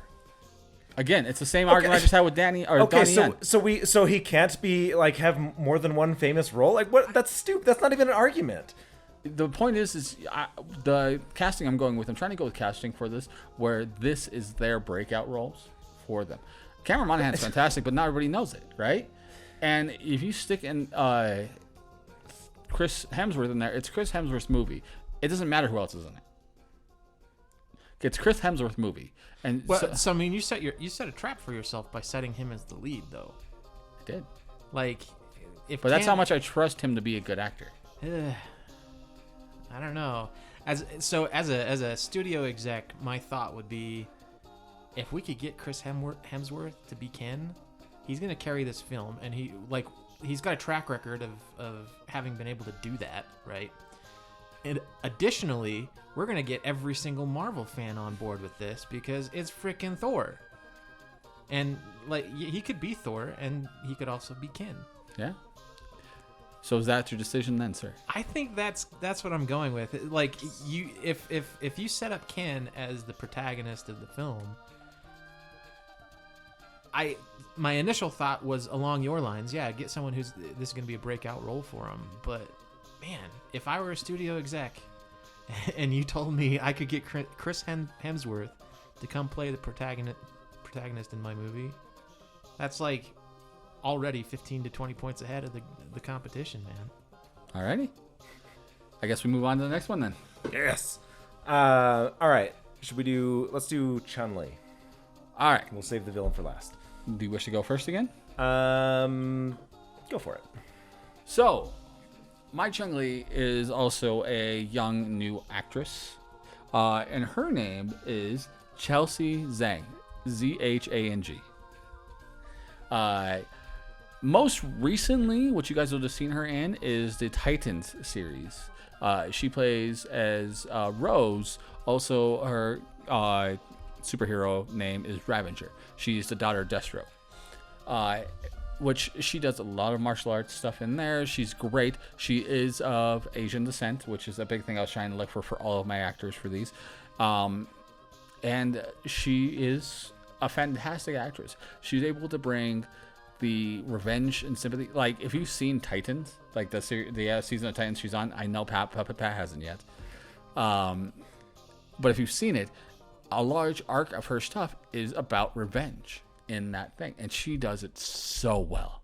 Again, it's the same argument I just had with Donnie Yen. So he can't be like have more than one famous role? Like what? That's stupid. That's not even an argument. The point is the casting I'm going with. I'm trying to go with casting for this, where this is their breakout roles for them. Cameron Monahan's fantastic, but not everybody knows it, right? And if you stick in Chris Hemsworth in there, it's Chris Hemsworth's movie. It doesn't matter who else is in it. It's Chris Hemsworth's movie. And so I mean, you set a trap for yourself by setting him as the lead, though. I did. Like, that's how much I trust him to be a good actor. I don't know. As a studio exec, my thought would be, if we could get Chris Hemsworth to be Ken, he's gonna carry this film, and he's got a track record of having been able to do that, right? And additionally, we're going to get every single Marvel fan on board with this because it's freaking Thor. And like he could be Thor and he could also be Ken. Yeah. So is that your decision then, sir? I think that's what I'm going with. Like if you set up Ken as the protagonist of the film, my initial thought was along your lines. Yeah, get someone this is going to be a breakout role for him, but man, if I were a studio exec and you told me I could get Chris Hemsworth to come play the protagonist in my movie, that's like already 15 to 20 points ahead of the competition, man. Alrighty. I guess we move on to the next one then. Yes. All right. Let's do Chun Li. All right. We'll save the villain for last. Do you wish to go first again? Go for it. So, Mai Chung Li is also a young new actress, and her name is Chelsea Zhang, Zhang. Most recently, what you guys would have seen her in is the Titans series. She plays as Rose. Also, her superhero name is Ravager. She's the daughter of Destro. Which she does a lot of martial arts stuff in there. She's great. She is of Asian descent, which is a big thing I was trying to look for all of my actors for these. And she is a fantastic actress. She's able to bring the revenge and sympathy. Like, if you've seen Titans, like the season of Titans she's on, I know Pat hasn't yet. But if you've seen it, a large arc of her stuff is about revenge in that thing, and she does it so well.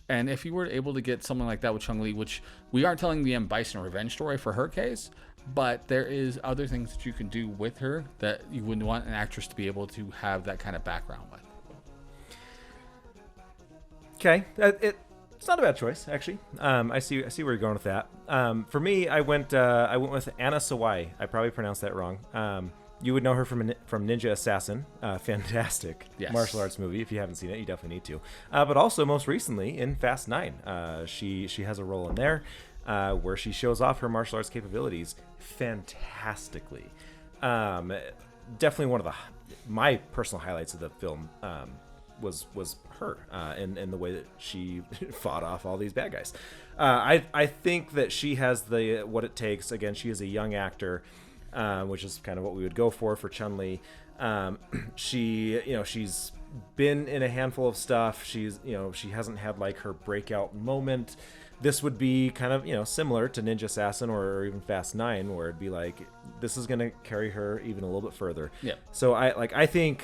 And if you were able to get something like that with Chung Li, which we aren't telling the M. Bison revenge story for her case, but there is other things that you can do with her that you wouldn't want an actress to be able to have that kind of background with. Okay, it's not a bad choice, actually. I see where you're going with that. For me, I went with Anna Sawai. I probably pronounced that wrong. You would know her from Ninja Assassin. Fantastic martial arts movie. If you haven't seen it, you definitely need to. But also, most recently, in Fast 9. She has a role in there where she shows off her martial arts capabilities fantastically. Definitely one of my personal highlights of the film. was her in the way that she fought off all these bad guys. I think that she has what it takes. Again, she is a young actor, which is kind of what we would go for Chun Li. She's been in a handful of stuff. She hasn't had like her breakout moment. This would be kind of, similar to Ninja Assassin or even Fast 9, where it'd be like, this is going to carry her even a little bit further. Yeah. So I think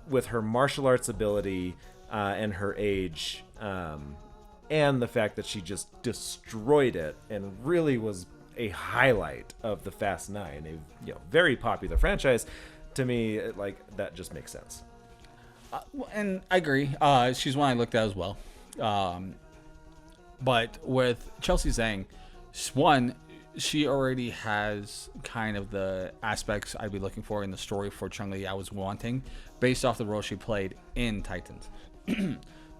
with her martial arts ability and her age, and the fact that she just destroyed it and really was a highlight of the Fast 9, a very popular franchise, to me, like, that just makes sense. And I agree. She's one I looked at as well. But with Chelsea Zhang, one, she already has kind of the aspects I'd be looking for in the story for Chung Li I was wanting, based off the role she played in Titans.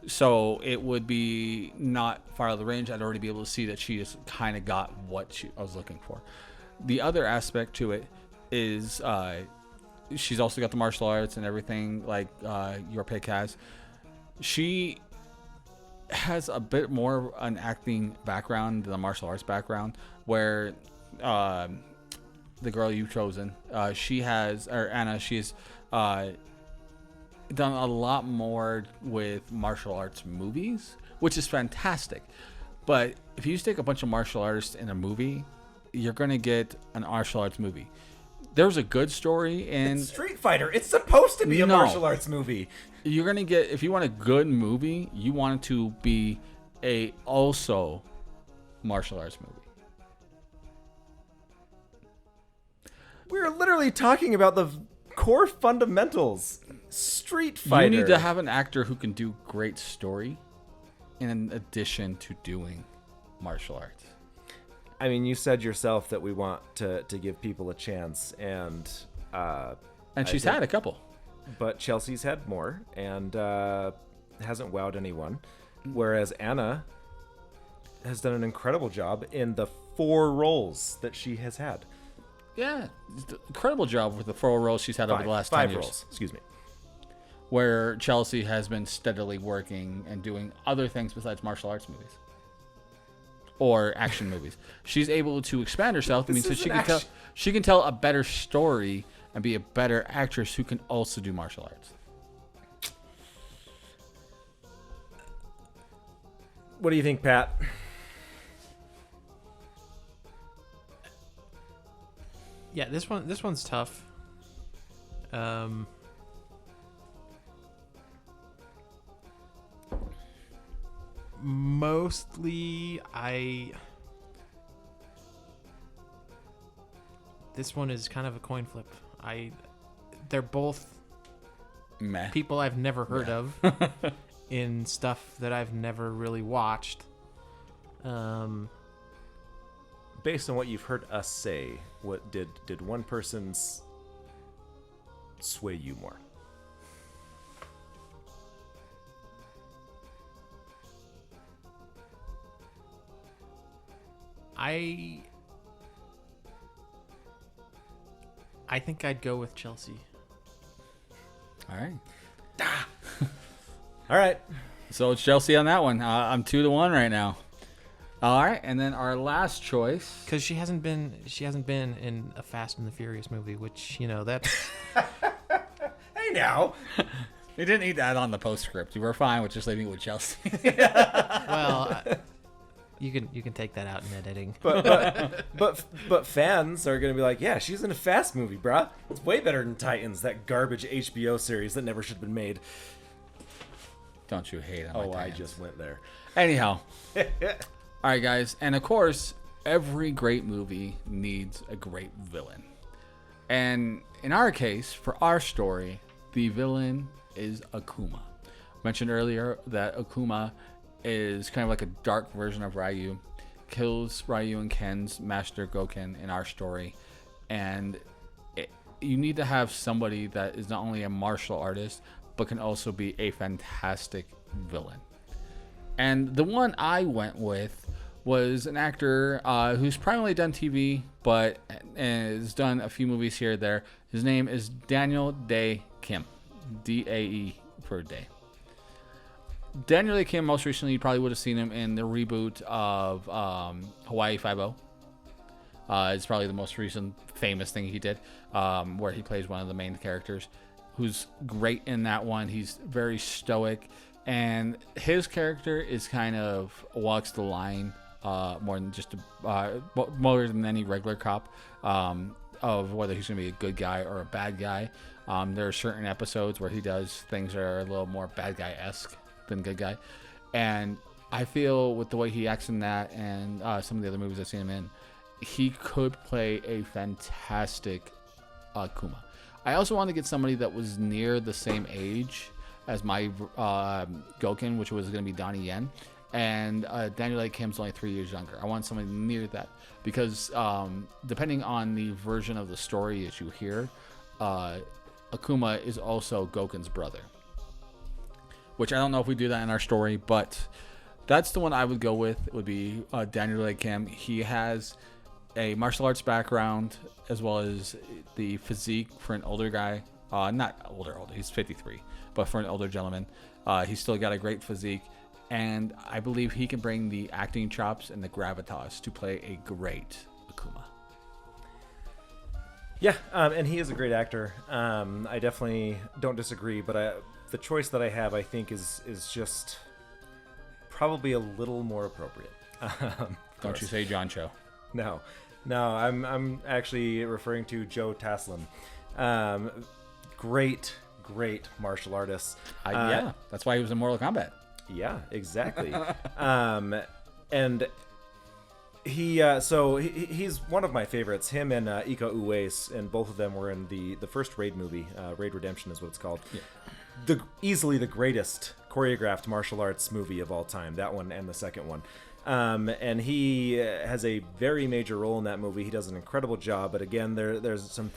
So it would be not far out of the range. I'd already be able to see that she just kind of got what I was looking for. The other aspect to it is she's also got the martial arts and everything like your pick has. She has a bit more an acting background than a martial arts background, where the girl you've chosen, Anna, she's done a lot more with martial arts movies, which is fantastic. But if you stick a bunch of martial artists in a movie, you're going to get an martial arts movie. There's a good story in Street Fighter. It's supposed to be a martial arts movie. You're going to get, if you want a good movie, you want it to be a also martial arts movie. We're literally talking about the core fundamentals. Street Fighter. You need to have an actor who can do great story in addition to doing martial arts. I mean, you said yourself that we want to give people a chance, and she's had a couple. But Chelsea's had more and hasn't wowed anyone, whereas Anna has done an incredible job in the 4 roles that she has had. Yeah, incredible job with the 4 roles she's had over the last 10 years. 5 roles, excuse me. Where Chelsea has been steadily working and doing other things besides martial arts movies or action movies. She's able to expand herself. I mean, so she can tell a better story and be a better actress who can also do martial arts. What do you think, Pat? Yeah, this one's tough. Mostly, this one is kind of a coin flip. They're both Meh. people I've never heard of in stuff that I've never really watched. Based on what you've heard us say, what did one person's sway you more? I think I'd go with Chelsea. All right. All right. So it's Chelsea on that one. I'm 2-1 right now. All right, and then our last choice, because she hasn't been in a Fast and the Furious movie, which that's. Hey now. We didn't need that on the postscript. You were fine with just leaving it with Chelsea. Well, you can take that out in editing. But fans are gonna be like, yeah, she's in a Fast movie, bruh. It's way better than Titans, that garbage HBO series that never should have been made. Don't you hate on my I Titans. just went there. Anyhow. All right, guys. And of course, every great movie needs a great villain. And in our case, for our story, the villain is Akuma. Mentioned earlier that Akuma is kind of like a dark version of Ryu. Kills Ryu and Ken's master Gouken in our story. And you need to have somebody that is not only a martial artist, but can also be a fantastic villain. And the one I went with was an actor who's primarily done TV, but has done a few movies here or there. His name is Danielle Kim. D-A-E for day. Danielle Kim, most recently, you probably would have seen him in the reboot of Hawaii Five-0. It's probably the most recent famous thing he did, where he plays one of the main characters, who's great in that one. He's very stoic, and his character is kind of walks the line more than just more than any regular cop, of whether he's going to be a good guy or a bad guy. There are certain episodes where he does things that are a little more bad guy-esque than good guy, and I feel with the way he acts in that and some of the other movies I've seen him in, he could play a fantastic Akuma. I also want to get somebody that was near the same age as my Gouken, which was going to be Donnie Yen, and Danielle Kim's only 3 years younger. I want somebody near that because depending on the version of the story that you hear, Akuma is also Gouken's brother, which I don't know if we do that in our story, but that's the one I would go with. It would be Danielle Kim. He has a martial arts background as well as the physique for an older guy. Not older, he's 53, but for an older gentleman, he's still got a great physique, and I believe he can bring the acting chops and the gravitas to play a great Akuma. Yeah, and he is a great actor. I definitely don't disagree, but the choice that I have, I think, is just probably a little more appropriate. Don't you say John Cho? No, I'm actually referring to Joe Dhalsim. Great martial artist. Yeah, that's why he was in Mortal Kombat. Yeah, exactly. And he's one of my favorites. Him and Iko Uwais, and both of them were in the first Raid movie. Raid Redemption is what it's called. Yeah. Easily the greatest choreographed martial arts movie of all time. That one and the second one. And he has a very major role in that movie. He does an incredible job. But again, there's some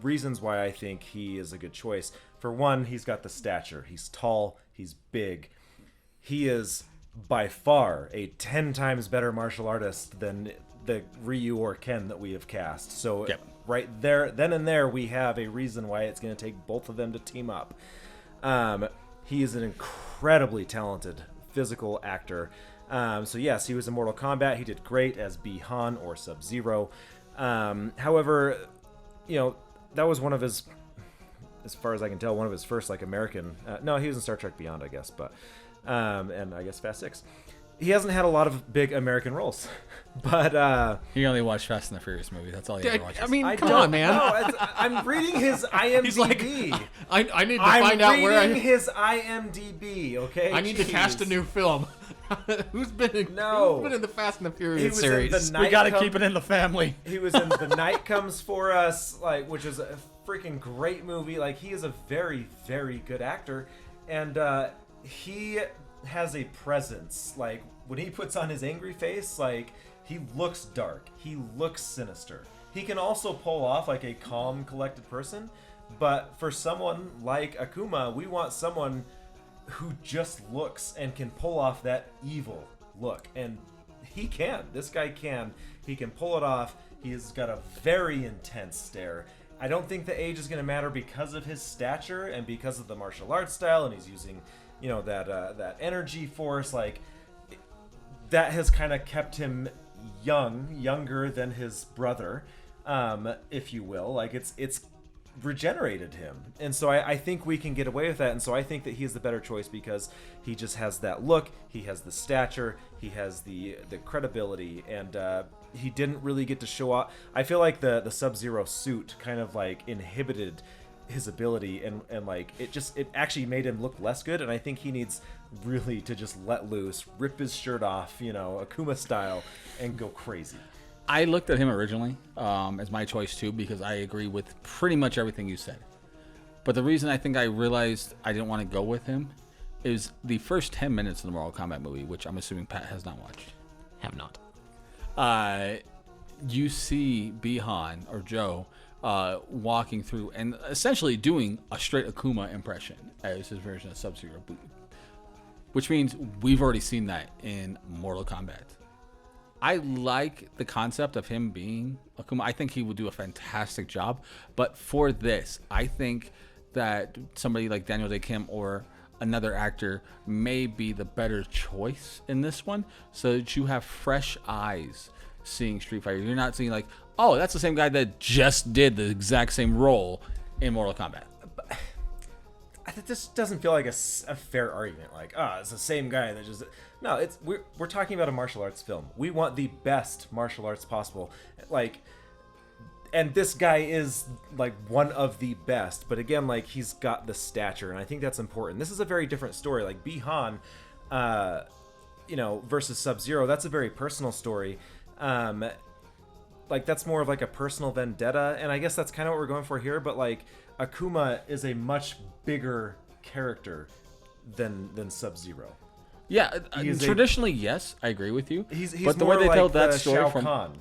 reasons why I think he is a good choice. For one, he's got the stature. He's tall. He's big. He is by far a 10 times better martial artist than the Ryu or Ken that we have cast. So right there, then and there, we have a reason why it's going to take both of them to team up. He is an incredibly talented physical actor. So yes, he was in Mortal Kombat. He did great as Bi-Han or Sub-Zero. However, that was one of his, as far as I can tell, one of his first American. No, he was in Star Trek Beyond, I guess, but and I guess Fast 6. He hasn't had a lot of big American roles, but he only watched Fast and the Furious movies. That's all he ever watches. I mean, come on, man. No, I'm reading his IMDb. He's like, I need to find out where I'm reading his IMDb. Okay, I need to cast a new film. Who's been in the Fast and the Furious series? We got to keep it in the family. He was in The Night Comes For Us, which is a freaking great movie. He is a very, very good actor, and he has a presence. When he puts on his angry face, he looks dark. He looks sinister. He can also pull off a calm, collected person, but for someone like Akuma, we want someone who just looks and can pull off that evil look. And he can. This guy can. He can pull it off. He's got a very intense stare. I don't think the age is going to matter because of his stature and because of the martial arts style, and he's using, that energy force. That has kind of kept him younger than his brother, if you will. It's regenerated him, and so I think we can get away with that. And so I think that he is the better choice because he just has that look, he has the stature, he has the credibility, and he didn't really get to show off. I feel like the Sub-Zero suit kind of inhibited his ability, and it actually made him look less good. And I think he needs really to just let loose, rip his shirt off, Akuma style, and go crazy. I looked at him originally as my choice too because I agree with pretty much everything you said. But the reason I think I realized I didn't want to go with him is the first 10 minutes of the Mortal Kombat movie, which I'm assuming Pat has not watched. Have not. You see Bi-Han or Joe walking through and essentially doing a straight Akuma impression as his version of Sub-Zero, which means we've already seen that in Mortal Kombat. I like the concept of him being Akuma. I think he would do a fantastic job. But for this, I think that somebody like Danielle Kim or another actor may be the better choice in this one, so that you have fresh eyes seeing Street Fighter. You're not seeing like, oh, that's the same guy that just did the exact same role in Mortal Kombat. This doesn't feel like a fair argument. Like, it's the same guy that just... No, we're talking about a martial arts film. We want the best martial arts possible. Like, and this guy is like one of the best. But again, like, he's got the stature, and I think that's important. This is a very different story. Like Bi-Han, versus Sub-Zero. That's a very personal story. Like, that's more of like a personal vendetta, and I guess that's kind of what we're going for here. But like, Akuma is a much bigger character than Sub-Zero. Yeah, traditionally, yes, I agree with you. But the way they tell that story Shao Kahn.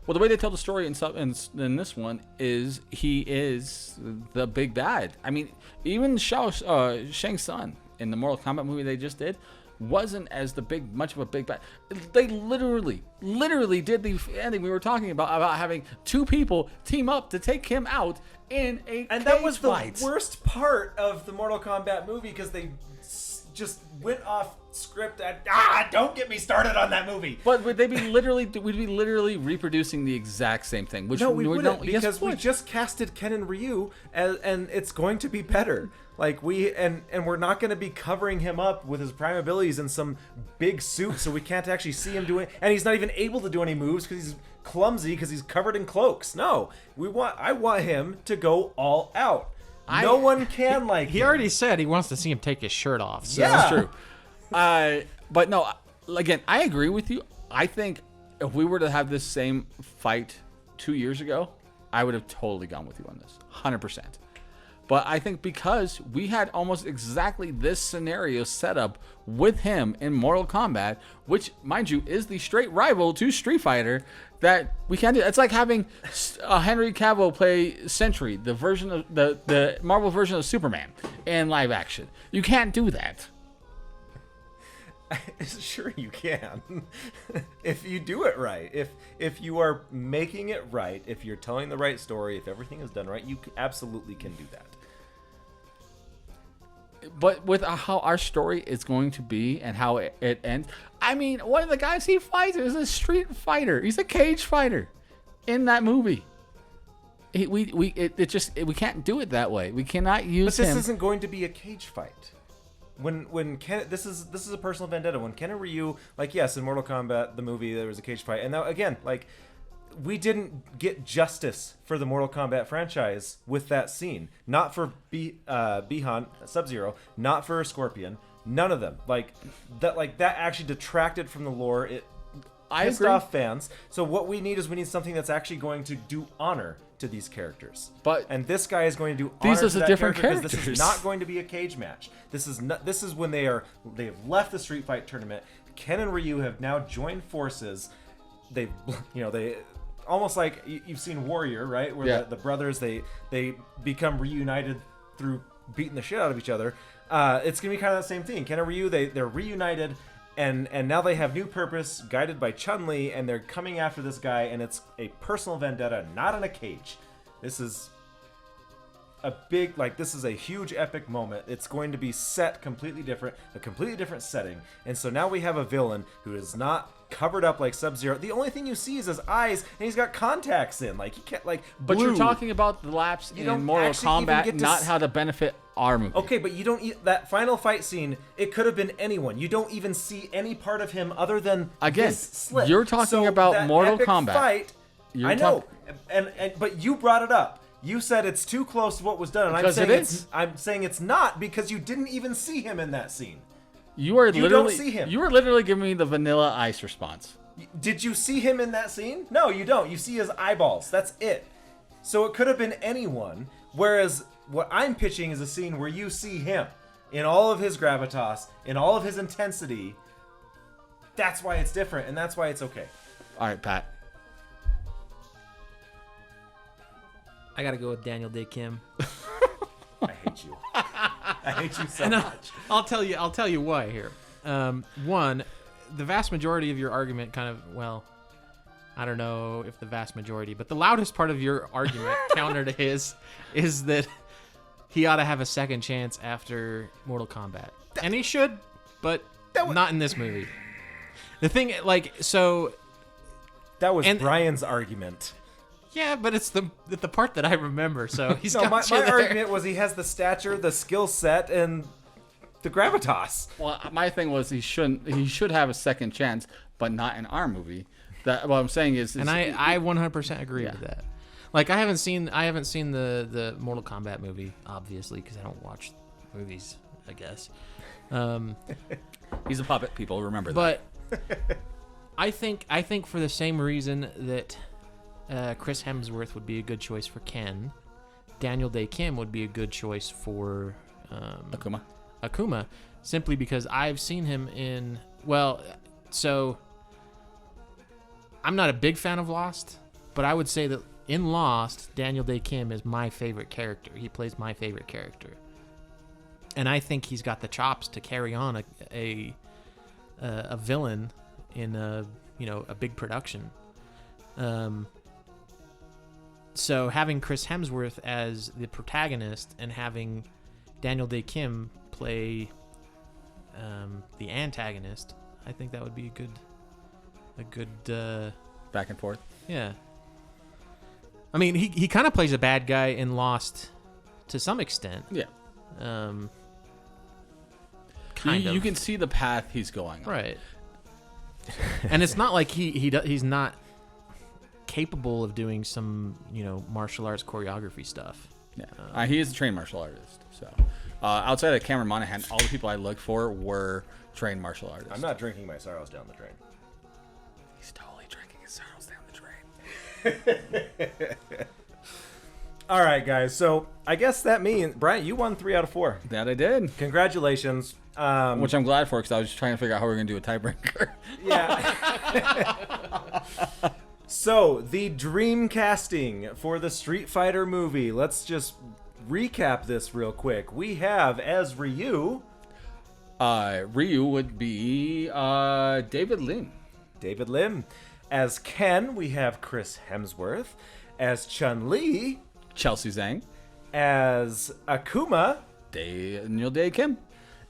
Well, the way they tell the story in this one is he is the big bad. I mean, even Shang Tsung in the Mortal Kombat movie they just did wasn't as much of a big bad. They literally did the ending we were talking about having two people team up to take him out in a and that was fight. The worst part of the Mortal Kombat movie because they just went off script and don't get me started on that movie. But would they be literally reproducing the exact same thing? Which no, we wouldn't, because yes, we just casted Ken and Ryu and it's going to be better. Like and we're not going to be covering him up with his prime abilities in some big suit, so we can't actually see him doing. And he's not even able to do any moves because he's clumsy because he's covered in cloaks. No, I want him to go all out. No one can like he him. already said he wants to see him take his shirt off. So. Yeah, that's true. But no, again, I agree with you. I think if we were to have this same fight 2 years ago, I would have totally gone with you on this, 100%. But I think because we had almost exactly this scenario set up with him in Mortal Kombat, which, mind you, is the straight rival to Street Fighter, that we can't do. It's like having Henry Cavill play Sentry, the version of the Marvel version of Superman, in live action. You can't do that. Sure you can. If you do it right. If you are making it right, if you're telling the right story, if everything is done right, you absolutely can do that. But with how our story is going to be and how it ends, I mean, one of the guys he fights is a street fighter. He's a cage fighter in that movie. We can't do it that way. We cannot use him. But this isn't going to be a cage fight. When Ken, this is a personal vendetta. When Ken and Ryu, like, yes, in Mortal Kombat the movie there was a cage fight, and now again, like, we didn't get justice for the Mortal Kombat franchise with that scene. Not for Bi-Han, Sub-Zero, not for Scorpion, none of them. Like that actually detracted from the lore. It pissed off fans. So what we need something that's actually going to do honor to these characters. And this guy is going to do honor to that different character, because this is not going to be a cage match. This is when they have left the Street Fight tournament. Ken and Ryu have now joined forces. They almost like you've seen Warrior, right? Where the brothers they become reunited through beating the shit out of each other. It's gonna be kind of the same thing. Ken and Ryu, they're reunited, and now they have new purpose, guided by Chun Li, and they're coming after this guy, and it's a personal vendetta, not in a cage. This is this is a huge epic moment. It's going to be set completely different, a completely different setting, and so now we have a villain who is not covered up like Sub-Zero. The only thing you see is his eyes, and he's got contacts in. Like, he can't, like, blue. But you're talking about the lapse in Mortal Kombat, not how to benefit our movie. Okay, but you don't that final fight scene, it could have been anyone. You don't even see any part of him other than this slip. You're talking about Mortal Kombat. Fight, I know, but you brought it up. You said it's too close to what was done, and I'm saying it's not, because you didn't even see him in that scene. You don't see him. You were literally giving me the Vanilla Ice response. Did you see him in that scene? No, you don't. You see his eyeballs. That's it. So it could have been anyone, whereas what I'm pitching is a scene where you see him in all of his gravitas, in all of his intensity. That's why it's different, and that's why it's okay. All right, Pat. I gotta go with Danielle Kim. I hate you. I hate you so much. I'll tell you why here. One, the vast majority of your argument I don't know if the vast majority, but the loudest part of your argument counter to his is that he ought to have a second chance after Mortal Kombat. And he should, but not in this movie. The thing, like, so... That was Brian's argument. Yeah, but it's the part that I remember, so he's got my you there. argument was he has the stature, the skill set, and the gravitas. Well, my thing was he should have a second chance, but not in our movie. That what I'm saying is and I 100% agree with that. Like I haven't seen the Mortal Kombat movie, obviously, because I don't watch movies, I guess. He's a puppet, people remember that. But I think for the same reason that Chris Hemsworth would be a good choice for Ken, Danielle Kim would be a good choice for Akuma, simply because I've seen him in... Well, so I'm not a big fan of Lost, but I would say that in Lost, Danielle Kim is my favorite character. He plays my favorite character. And I think he's got the chops to carry on a villain in a big production. So having Chris Hemsworth as the protagonist and having Danielle Kim play the antagonist, I think that would be a good back and forth. Yeah. I mean, he kind of plays a bad guy in Lost to some extent. Yeah. Kind of. You can see the path he's going on. Right. And it's not like he's not capable of doing some, martial arts choreography stuff. Yeah. He is a trained martial artist. So, outside of Cameron Monahan, all the people I looked for were trained martial artists. I'm not drinking my sorrows down the drain. He's totally drinking his sorrows down the drain. All right, guys. So I guess that means, Brian, you won 3 out of 4. That I did. Congratulations. Which I'm glad for, because I was just trying to figure out how we were going to do a tiebreaker. Yeah. So, the dream casting for the Street Fighter movie. Let's just recap this real quick. We have, as Ryu... Ryu would be David Lim. David Lim. As Ken, we have Chris Hemsworth. As Chun Li... Chelsea Zhang. As Akuma... Danielle Kim.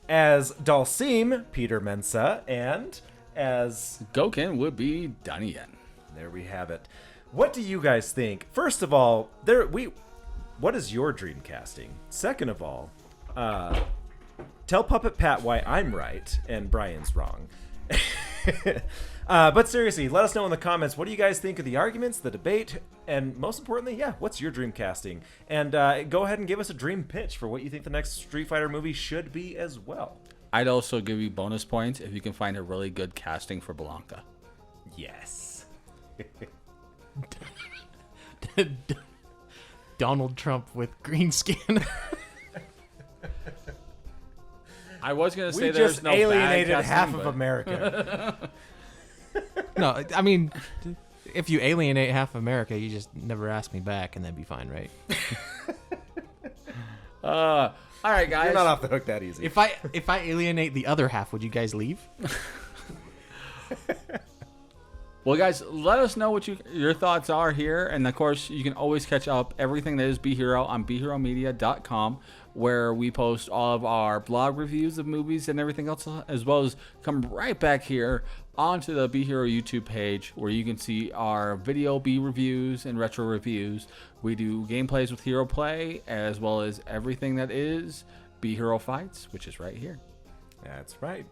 As Dhalsim, Peter Mensah. And as... Gouken would be Donnie Yen. There we have it. What do you guys think? First of all, what is your dream casting? Second of all, tell Puppet Pat why I'm right and Brian's wrong. But seriously, let us know in the comments, what do you guys think of the arguments, the debate, and most importantly, what's your dream casting? And go ahead and give us a dream pitch for what you think the next Street Fighter movie should be as well. I'd also give you bonus points if you can find a really good casting for Blanca. Yes. Donald Trump with green skin. I was going to say we there's just no alienated bad casting, half but... of America. No, I mean, if you alienate half of America, you just never ask me back, and that'd be fine, right? All right, guys. You're not off the hook that easy. If I alienate the other half, would you guys leave? Well, guys, let us know what your thoughts are here. And, of course, you can always catch up everything that is Be Hero on BeHeroMedia.com, where we post all of our blog reviews of movies and everything else, as well as come right back here onto the Be Hero YouTube page, where you can see our video B reviews and retro reviews. We do gameplays with Hero Play, as well as everything that is Be Hero Fights, which is right here. That's right.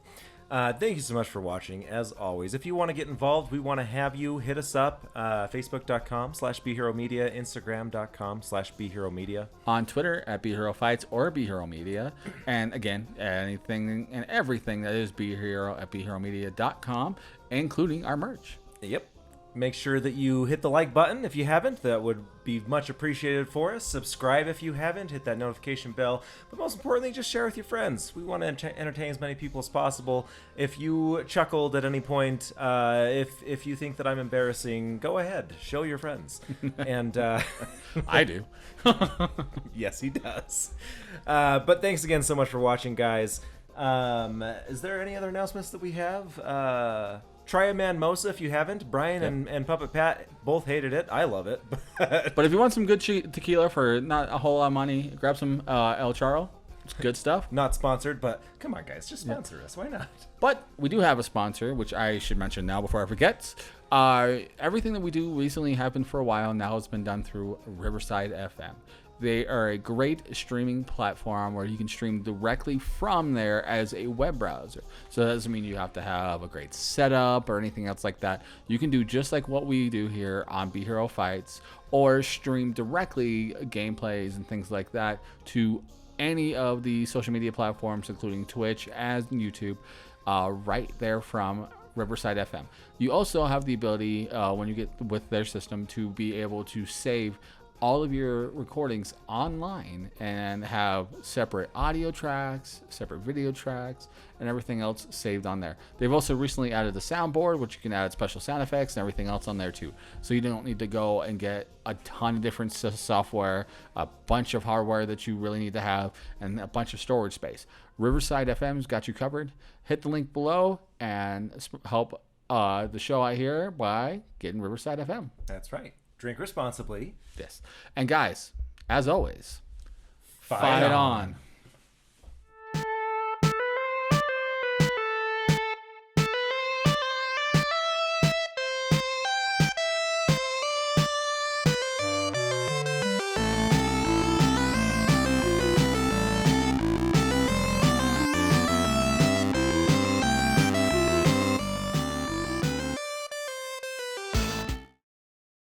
Thank you so much for watching. As always, if you want to get involved, we want to have you hit us up. Facebook.com/BeHeroMedia, Instagram.com/BeHeroMedia. On Twitter at BeHeroFights or BeHeroMedia. And again, anything and everything that is Be Hero at BeHeroMedia.com, including our merch. Yep. Make sure that you hit the like button if you haven't. That would be much appreciated for us. Subscribe if you haven't. Hit that notification bell. But most importantly, just share with your friends. We want to entertain as many people as possible. If you chuckled at any point, if you think that I'm embarrassing, go ahead. Show your friends. And I do. Yes, he does. But thanks again so much for watching, guys. Is there any other announcements that we have? Try a Manmosa if you haven't. Brian and Puppet Pat both hated it. I love it. But if you want some good tequila for not a whole lot of money, grab some El Charro. It's good stuff. Not sponsored, but come on, guys, just sponsor us. Why not? But we do have a sponsor, which I should mention now before I forget. Everything that we do recently happened for a while. Now it's been done through Riverside FM. They are a great streaming platform where you can stream directly from there as a web browser. So that doesn't mean you have to have a great setup or anything else like that. You can do just like what we do here on Be Hero Fights, or stream directly gameplays and things like that to any of the social media platforms, including Twitch and YouTube, right there from Riverside FM. You also have the ability, when you get with their system, to be able to save all of your recordings online and have separate audio tracks, separate video tracks, and everything else saved on there. They've also recently added the soundboard, which you can add special sound effects and everything else on there too. So you don't need to go and get a ton of different software, a bunch of hardware that you really need to have, and a bunch of storage space. Riverside FM's got you covered. Hit the link below and help the show out here by getting Riverside FM. That's right. Drink responsibly. Yes. And guys, as always, Fight on.